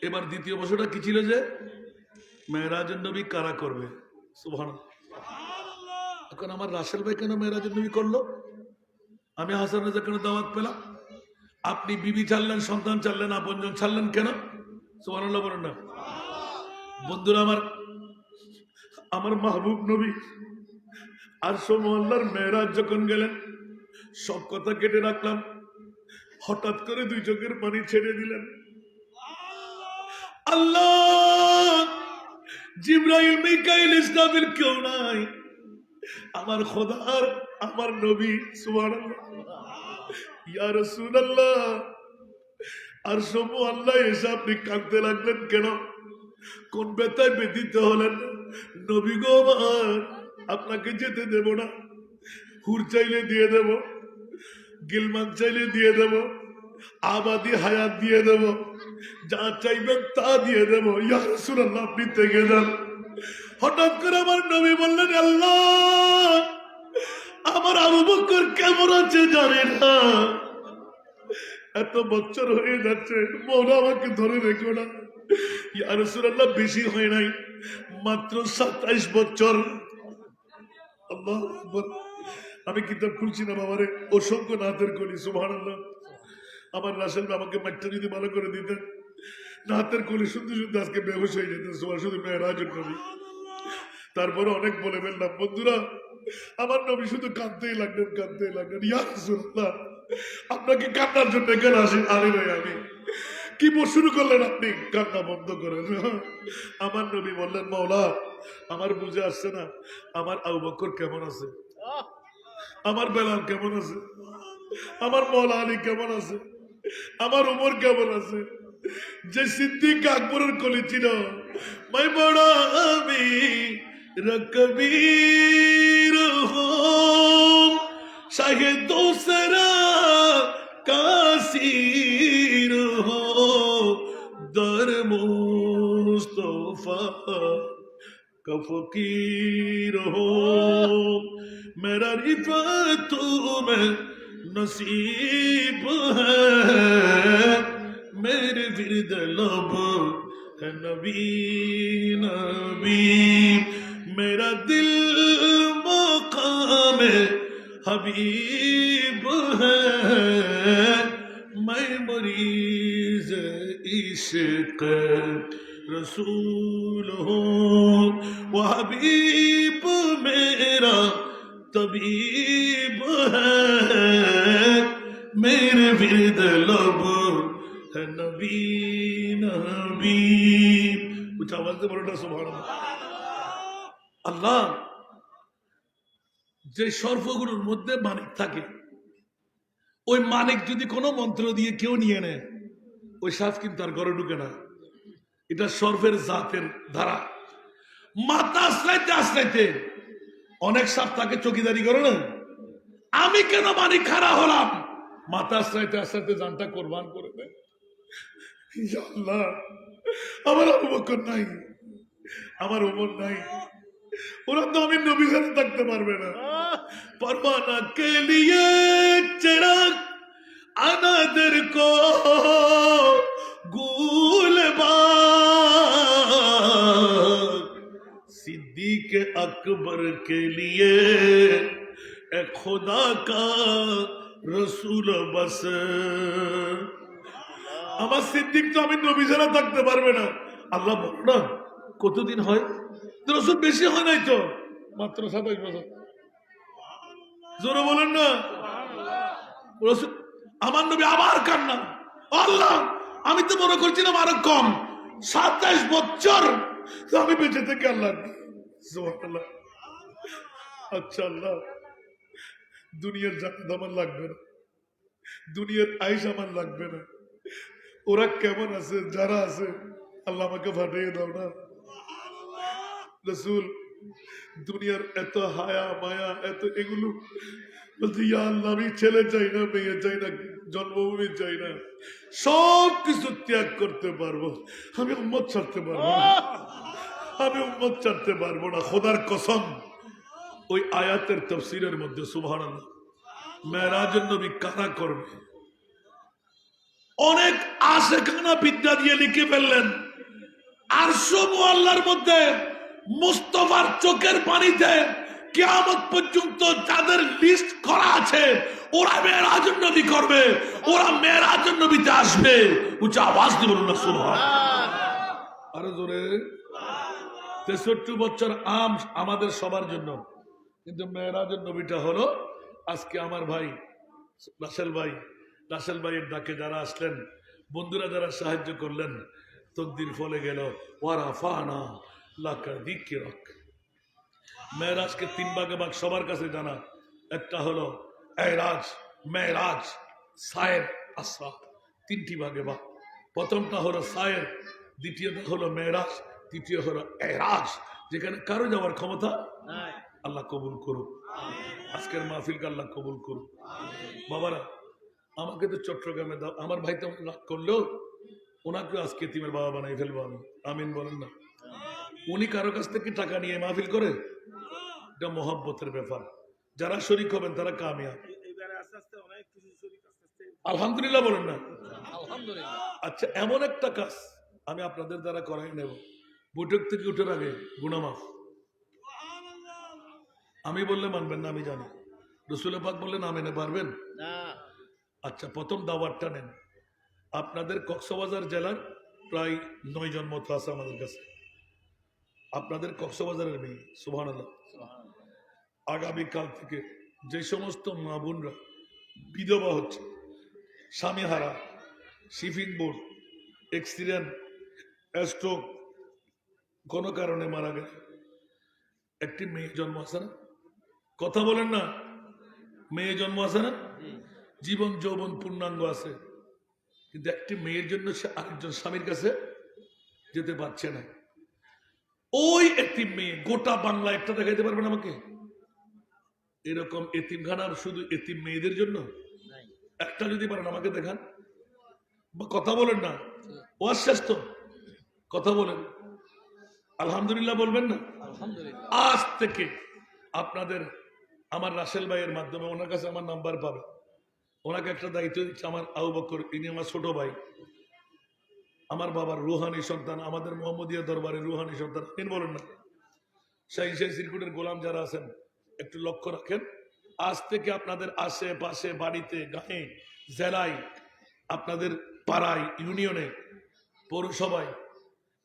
এবার দ্বিতীয় প্রশ্নটা কি ছিল যে মেরাজুন নবী কারা করবে? সুবহানাল্লাহ। এখন আমার রাসেল ভাই কেন মেরাজুন নবী করলো? আমি হাসান রাজা কেন দাওয়াত পেলাম? আপনি বিবি ছাড়লেন, সন্তান ছাড়লেন, আপনজন ছাড়লেন কেন? সুবহানাল্লাহ বলেন না। বন্ধুরা আমার মাহবুব নবী আরশ মুআল্লার মেরাজ যখন গেলেন, সব কথা কেটে রাখলাম, হঠাৎ করে 2 চোখের পানি ছেড়ে দিলেন। আল্লাহ জিবরাইল মিকাইল ইসরাফিল কেউ নাই, আমার খোদার আমার নবী। সুবহানাল্লাহ। ইয়া রাসূলুল্লাহ, আরশ মুআল্লা এসে আপনি কাঁদতে লাগলেন কেন? কোন ব্যথায় ব্যথিত হলেন? নবী গো আমার, আপনাকে যেতে দেব না। হুর চাইলে দিয়ে দেব, গিলমান চাইলে দিয়ে দেব, আবাদি হায়াত দিয়ে দেব, যা চাইবেন তা দিয়ে দেব। ইয়া রাসূলুল্লাহ আপনি থেকে যান। হঠাৎ করে আমার নবী বললেন, আল্লাহ আমার আবু বকর কেমন আছে জানি না, এত বছর হয়ে যাচ্ছে, মওলা আমাকে ধরে রেখো না। ইয়া রাসূলুল্লাহ বেশি হয় নাই, মাত্র 27 বছর। আল্লাহু আকবার। আমি কিতাব খুলছি না বাবারে, অসংখ্য নাতের কলি। সুবহানাল্লাহ। আমার রাসেল আমাকে মাঠটা যদি ভালো করে দিতেন, নাতের কলি শুনতে শুনতে আজকে বেহুশ হয়ে যেতেন। শুধু মেরাজুন নবী। তারপরে অনেক বলে ফেললাম। বন্ধুরা আমার নবী শুধু কাঁদতেই লাগলেন, কাঁদতেই লাগলেন। ইয়া রাসূলুল্লাহ আপনাকে কান্নার জন্য কেন আনি নাই আমি? কি শুরু করলেন আপনি? কান্না বন্ধ করেন। আমার নবী বললেন, মাওলা আমার বুঝে আসছে না, আমার আবু বকর কেমন আছে, আমার বেলাল কেমন আছে, আমার মওলা আলী কেমন আছে, আমার উমর কেমন আছে। যে সিদ্দিক আকবরের কলি ছিল, मैं बड़ा अमीर कबीर हूँ, शाहे दूसरा कासीर हो, दर मुस्तफा का फकीर हो, मेरा रिफत में नसीब है, मेरे विरद लब है नबी नबी, मेरा दिल मकाम हबीब है, मैं मरीज इश्क रसूल हूँ, वो हबीब मेरा तबीब है, मेरे विरद लब है नबी হাবিব। উচ্চ আওয়াজ দিয়ে বলো না সুবহানাল্লাহ। আল্লাহ যে সর্পগুলোর মধ্যে মানিক থাকে, ওই মানিক যদি কোনো মন্ত্র দিয়ে কেউ নিয়ে নেয়, ওই সাপ কিন্তু আর ঘরে ঢুকে না। এটা সর্পের জাতের ধারা। মাথা আশ্রাইতে আশ্রাইতে অনেক সাপ তাকে চকিদারি করে না। আমি কেন মানিক খাড়া হলাম? মাথা আশ্রাইতে আশ্রাইতে জানটা কোরবান করে দেয়। ইয়া আল্লাহ, আমার আবু বকর নাই, আমার ওমর নাই, ওরা তো আমি নবী সাথে থাকতে পারবে না। परवाना के लिए चिराग अनादर को गुलबाग, सिद्दीक अकबर के लिए ए खुदा का रसूल बस। আমার সিদ্দিক তো আমি নবী ছাড়া থাকতে পারবে না। আল্লাহ বলো না কতদিন হয়? রসুল বেশি হয় নাই তো, মাত্র 27 বছর। জোরে বলেন না। রসুল আমার নবী আবার কান্না, আল্লাহ আমি তো মনে করছিলাম আরো কম, 27 বছর তো আমি বেঁচে থেকে। আল্লাহ সুবহানাল্লাহ। আচ্ছা আল্লাহ, দুনিয়ার জান্নাত আমার লাগবে না, দুনিয়ার আয়েশ আমার লাগবে না। ওরা কেমন আছে, যারা আছে আল্লাহ আমাকে ফাটিয়ে দাও না। রসুল দুনিয়ার এত হায়া মায়া এত এগুলো বলছি, ইয়া আল্লাহ আমি ছেলে চাই না, মেয়ে চাই না, জন্মভূমি চাই না, সব কিছু ত্যাগ করতে পারবো, আমি উম্মত ছাড়তে পারবো না, আমি উম্মত ছাড়তে পারবো না। খোদার কসম, ওই আয়াতের তাফসীরের মধ্যে সুবহানাল্লাহ, মেরাজের নবী কারা করবে, অনেক আশেখানা বিদ্যা দিয়ে লিখে ফেললেন। আরশ মুআল্লার মধ্যে মুস্তাফার চোখের পানিতে কিয়ামত পর্যন্ত যাদের লিস্ট করা আছে, ওরা মেরাজের নবী করবে, ওরা মেরাজের নবীতে আসবে। উচ্চ আওয়াজ দিয়ে বলুন না সুবহানাল্লাহ। আরো জোরে। 63 বছর আম আমাদের সবার জন্য, কিন্তু মেরাজের নবীটা হলো আজকে আমার ভাই রাসেল ভাইয়ের ডাকে যারা আসলেন, বন্ধুরা যারা সাহায্য করলেন, তকদির ফলে গেল। ওয়ারাফানা লাকা যিকরাক। মেরাজকে 3 ভাগে ভাগ সবার কাছে জানা। একটা হলো এরাজ, মেরাজ, সায়ের, আসরা, 3টি ভাগে ভাগ। প্রথমটা হলো সায়ের, দ্বিতীয়টা হলো মেরাজ, তৃতীয় হলো এরাজ, যেখানে কারো যাওয়ার ক্ষমতা নাই। আল্লাহ কবুল করুক আজকের মাহফিলকে, আল্লাহ কবুল করুক। বাবারা আমাকে তো চট্টগ্রামে দাও, আমার ভাই তো রাগ করলেও ওনাকে আজকে এতিমের বাবা বানাই ফেলবো আমি। আমিন বলেন না। উনি কারো কাছ থেকে টাকা নিয়ে মাহফিল করে, এটা মহব্বতের ব্যাপার। যারা শরীক হবেন তারা কামিয়াব। আলহামদুলিল্লাহ বলেন না। আচ্ছা, এমন একটা কাজ আমি আপনাদের দ্বারা করাই নেব। বৈঠক থেকে উঠার আগে গুনামাফ। আমি বললে মানবেন না, আমি জানি। রসুল পাক বললে না মেনে পারবেন না। আচ্ছা, প্রথম দাওয়াতটা নেন। আপনাদের কক্সবাজার জেলার প্রায় 9 জন মতো আছে আমাদের কাছে। আপনাদের কক্সবাজারের মেয়ে, সুবহানাল্লাহ, আগামীকাল থেকে যে সমস্ত মা বোনরা বিধবা হচ্ছে, স্বামী হারা, শিপিং বোর্ড, অ্যাক্সিডেন্ট, স্ট্রোক, কোনো কারণে মারা গেল, একটি মেয়ে জন্ম আছে না? কথা বলেন না। মেয়ে জন্ম আছে না? জীবন যৌবন পূর্ণাঙ্গ আছে, কিন্তু একটি মেয়ের জন্য সে আরেকজন স্বামীর কাছে যেতে পারছে না। ওই একটি মেয়ে গোটা বাংলা একটা দেখাইতে পারবেন আমাকে? এরকম এতিমখানা শুধু এতিম মেয়েদের জন্য একটা যদি পারেন আমাকে দেখান। কথা বলেন না, ও শ্রেষ্ঠ কথা বলেন। আলহামদুলিল্লাহ বলবেন না? আজ থেকে আপনাদের আমার রাসেল ভাইয়ের মাধ্যমে ওনার কাছে আমার নাম্বার পাবে। ওনাকে একটা দায়িত্ব দিচ্ছে আমার আবু বকর, ইনি আমার ছোট ভাই, আমার বাবার রুহানি সন্তান, আমাদের মোহাম্মদিয়া দরবারের রুহানি সন্তান। বলেন না। সেই সিরকুটের গোলাম যারা আছেন একটু লক্ষ্য রাখেন। আজ থেকে আপনাদের আশেপাশে, বাড়িতে, গাঁয়ে, জেলায়, আপনাদের পাড়ায়, ইউনিয়নে, পৌরসভায়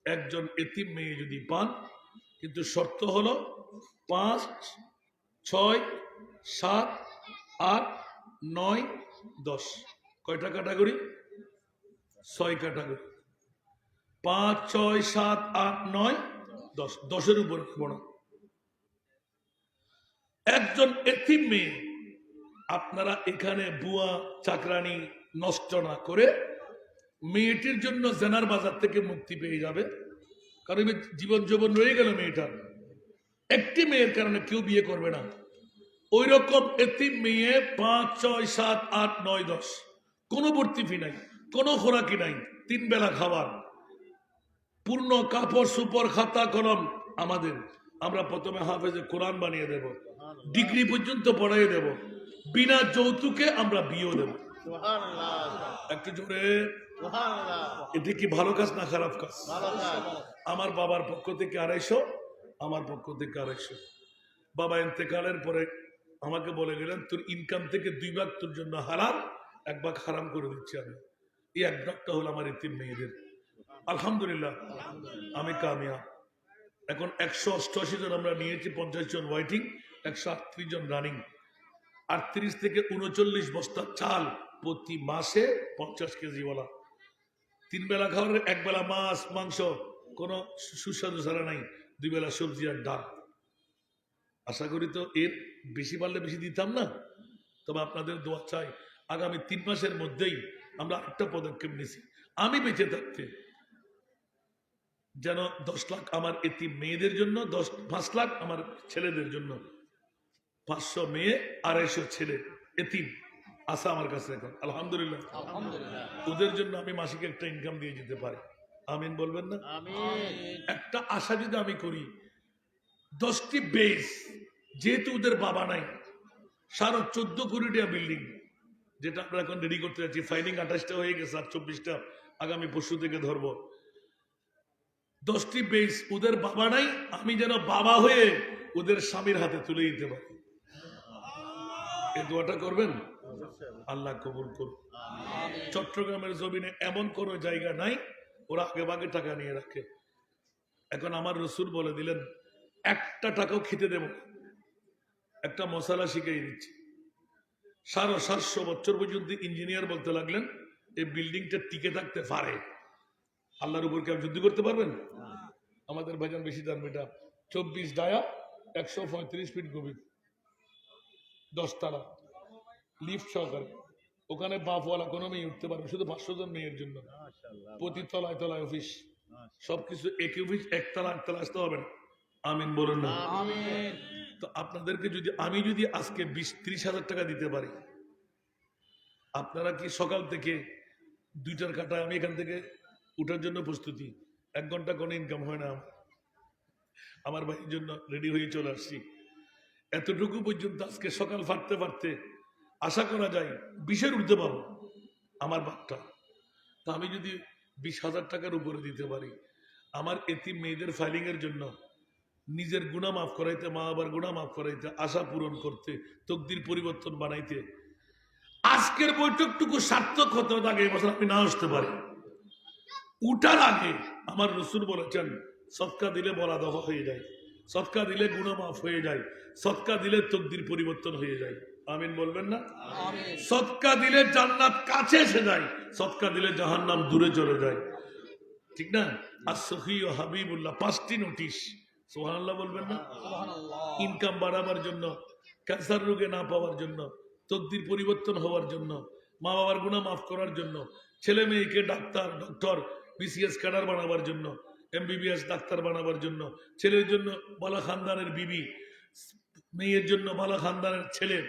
একজন এতিম মেয়ে যদি পান, কিন্তু শর্ত হলো 5, 6, 7, 8, 9, 10 কয়টা ক্যাটাগরি? 6 ক্যাটাগরি। 5, 6, 7, 8, 9, 10, 10-এর উপর রাখবো না। একজন এতিম মেয়ে আপনারা এখানে বুয়া চাকরানি নষ্ট না করে মেয়েটির জন্য জেনার বাজার থেকে মুক্তি পেয়ে যাবে, কারণ জীবন যৌবন রয়ে গেল মেয়েটার। একটি মেয়ের কারণে কেউ বিয়ে করবে না। ওই রকম এতিম মেয়ে 5, 6, 7, 8, 9, 10, কোনো ভর্তি ফি নাই, কোনো খোরাকি নাই, 3 বেলা খাবার, পূর্ণ কাপড় সুপর খাতা কলম আমাদের। আমরা প্রথমে হাফেজে কোরআন বানিয়ে দেব, ডিগ্রি পর্যন্ত পড়াইয়ে দেব, বিনা যৌতুকে আমরা বিয়েও দেব। একটু জোরে। এটা কি ভালো কাজ না খারাপ কাজ? আমার বাবার পক্ষ থেকে 250, আমার পক্ষ থেকে 250। বাবা ইন্তেকালের পরে আমাকে বলে গেলেন, তোর ইনকাম থেকে 2 ভাগ তোর জন্য হালাল, 1 ভাগ হারাম করে দিচ্ছি আমি। এই 1 ভাগটা হলো আমার এতিম মেয়েদের। আলহামদুলিল্লাহ আমি কামিয়াব। এখন 188 জন আমরা নিয়েছি, 50 জন ওয়াইটিং, 138 জন রানিং। 38 থেকে 39 বস্তা চাল প্রতি মাসে 50 কেজিওয়ালা। 3 বেলা খাওয়ার, 1 বেলা মাছ মাংস, কোনো সুস্বাদু ছাড়া নাই, 2 বেলা সবজি আর ডাল। আশা করি তো এর বেশি পারলে বেশি দিতাম না, তবে আপনাদের দোয়া চাই। আগামী 3 মাসের মধ্যেই আমরা একটা পদক্ষেপ নিয়েছি, আমি বেঁচে থাকতে যেন 10 লাখ আমার এতিম মেয়েদের জন্য, 5 লাখ আমার ছেলেদের জন্য, 500 মেয়ে 250 ছেলে এতিম আছে আমার কাছে এখন আলহামদুলিল্লাহ। ওদের জন্য আমি মাসিক একটা ইনকাম দিয়ে যেতে পারি। আমিন বলবেন না? একটা আশা যদি আমি করি, 10টি বেস, যেহেতু ওদের বাবা নাই, 14.5 কোটি টাকা বিল্ডিং, যেটা আমরা এখন রেডি করতে যাচ্ছি, ফাইলিং 28টা হয়ে গেছে, আর 24টা আগামী পরশু থেকে ধরবো। 10টি বেস, ওদের বাবা নাই, আমি যেন বাবা হয়ে ওদের স্বামীর হাতে তুলে দিতে পারি। এই দোয়াটা করবেন, আল্লাহ কবুল করুন। চট্টগ্রামের জমিনে এমন কোন জায়গা নাই ওরা আগে ভাগে টাকা নিয়ে রাখে। এখন আমার রসুল বলে দিলেন, 1 টাকাও খেতে দেব। একটা মশালা শিখিয়ে দিচ্ছি। 750 বছর পর্যন্ত ইঞ্জিনিয়ার বলতে লাগলেন এই বিল্ডিংটা টিকে থাকতে পারে। আল্লাহর উপর কি আপনি যুদ্ধ করতে পারবেন? আমাদের ভাইজান বেশি জানবে, এটা 24 ডায়া, 135 ফিট গভীর, 10 তলা, লিফট সহকারে। ওখানে বাপওয়ালা কোনো মেয়ে উঠতে পারবে, শুধু 500 জন মেয়ের জন্য। প্রতি তলায় তলায় অফিস, সবকিছু একই অফিস, 1 তলা 8 তলা আসতে হবে না। আমিন বলুন না? তো আপনাদেরকে যদি আমি আজকে 20-30 হাজার টাকা দিতে পারি, আপনারা কি সকাল থেকে 2টার কাটায় আমি এখান থেকে উঠার জন্য প্রস্তুতি? 1 ঘন্টা কোনো ইনকাম হয় না আমার ভাইয়ের জন্য রেডি হয়ে চলে আসছি। এতটুকু পর্যন্ত আজকে সকাল ফাটতে ফাটতে আশা করা যায় 20-এর উঠতে পারবো আমার বাপটা। তা আমি যদি 20,000 টাকার উপরে দিতে পারি, আমার এতিম মেয়েদের ফাইলিং এর জন্য, নিজের গুনাহ মাফ করাইতে, মা বাবার গুনাহ মাফ করাইতে, আশা পূরণ করতে, তকদির পরিবর্তন বানাইতে, আজকের বৈঠকটুকু সার্থক হতে আগে এবছর আমি না আসতে পারি। উঠার আগে আমার রসুল বলেছেন, সদকা দিলে বলা দফা হয়ে যায়, সদকা দিলে গুনাহ মাফ হয়ে যায়, সদকা দিলে তকদির পরিবর্তন হয়ে যায়। আমিন বলবেন না? সদকা দিলে জান্নাত কাছে এসে যায়, সদকা দিলে জাহান্নাম দূরে চলে যায়, ঠিক না? আর সখী ও হাবিবুল্লাহ 5টি নোটিশ, সুবহানাল্লাহ বলবেন না? ইনকাম বাড়াবার জন্য, ক্যান্সার রোগে না পাওয়ার জন্য, তকদির পরিবর্তন হওয়ার জন্য, মা বাবার গুনাহ মাফ করার জন্য, ছেলে মেয়েকে ডাক্তার, ডক্টর, বিসিএস ক্যাডার বানাবার জন্য, এমবিবিএস ডাক্তার বানাবার জন্য, ছেলের জন্য বালা খানদানের বিবি, মেয়ের জন্য বালা খানদানের ছেলে।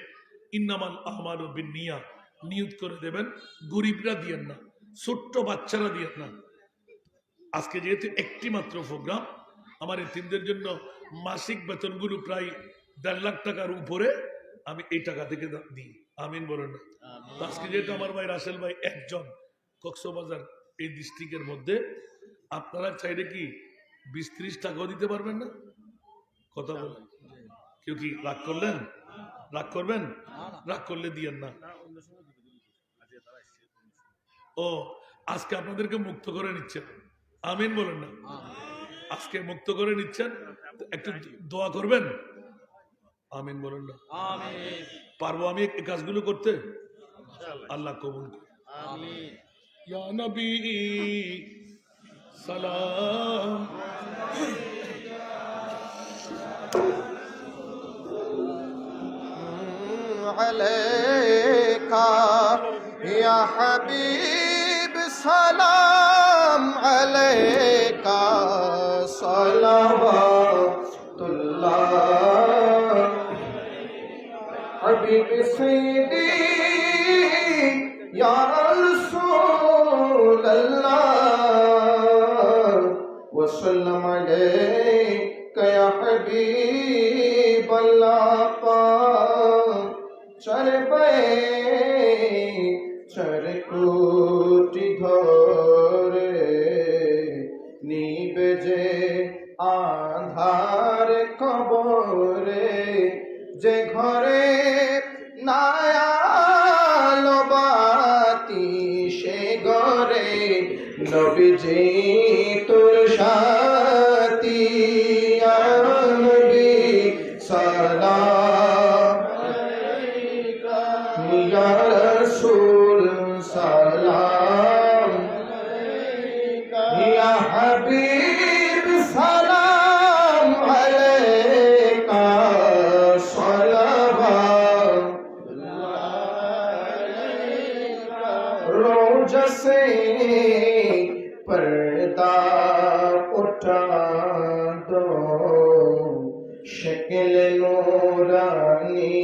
ইন্নামাল আহমালু বিন্নিয়াত, নিয়ত করে দেবেন। গরিবরা দিয়েন না, ছোট্ট বাচ্চারা দিয়েন না। আজকে যেহেতু একটি মাত্র প্রোগ্রাম, আমার এতিমদের জন্য মাসিক বেতনগুলো প্রায় 1.5 লাখ টাকার উপরে, আমি এই টাকা থেকে দিই। আমিন বলেন না? আজকে যেহেতু আমার ভাই রাসেল ভাই একজন কক্সবাজার এই ডিস্ট্রিক্টের মধ্যে, আপনারা চাইলে কি 20-30 টাকাও দিতে পারবেন না? কথা বলেন, কেউ কি রাগ করলেন? রাগ করবেন? রাগ করলে দিয়েন না। ও আজকে আপনাদেরকে মুক্ত করে নিচ্ছেন, আমিন বলেন না? আজকে মুক্ত করে নিচ্ছেন, একটু দোয়া করবেন। আমিন বলেন না? পারবো আমি এই কাজগুলো করতে? আল্লাহ কবুল করুন। ইয়া নবী সালাম। আলাইকা ইয়া হাবিব সালাম আলাইকা সালাওয়াতুল্লাহ হাবিব সাইয়্যিদি ইয়া রাসূলুল্লাহ ওয়া সাল্লাম আলাইকা ইয়া হাবিবাল্লাহ চরবে চরকুটি ধরে নিবে যে আধার কবরে যে ঘরে নায়ালো বাতি সে ঘরে নবীজি তোর সাথী ইয়া নবী সালাম या रसूल सलाम या हबीब सलाम अलैका सलावत रोज़ से पर्दा उठा दो शक्ल नूरानी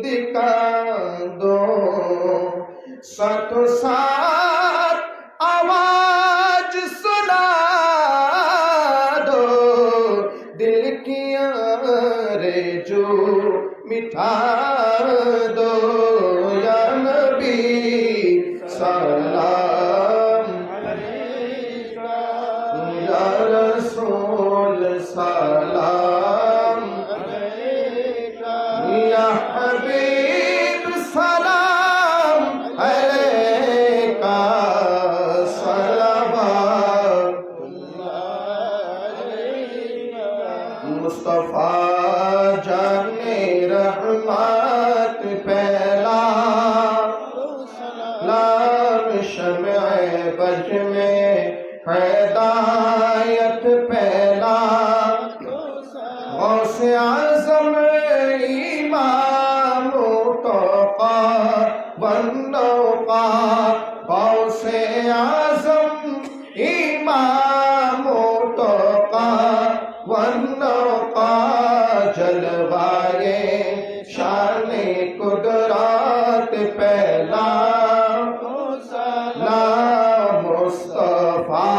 दिखा दो साथों साथ आवाज सुना दो दिल की आरज़ू मिटा दो या नबी सलाम या रसूल सलाम या हबीब सलाम अलैका सलावत मुस्तफा जाने रहमत पहला लाम शम्अ बज में हिदायत पहला गौसे आज़म इमाम तोक़ा बंदों का गौसे आज़म इमाम तोक़ा बंदों का जलवाए शान कुदरत पहला मुस्तफा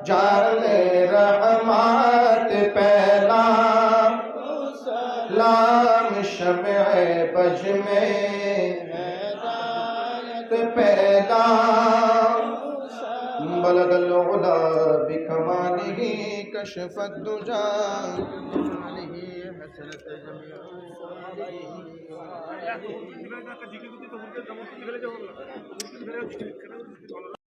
जाने रहमत पहला लाम शम्अ बज में पैदा बलगल उला बिकमालिही कशफत दुजा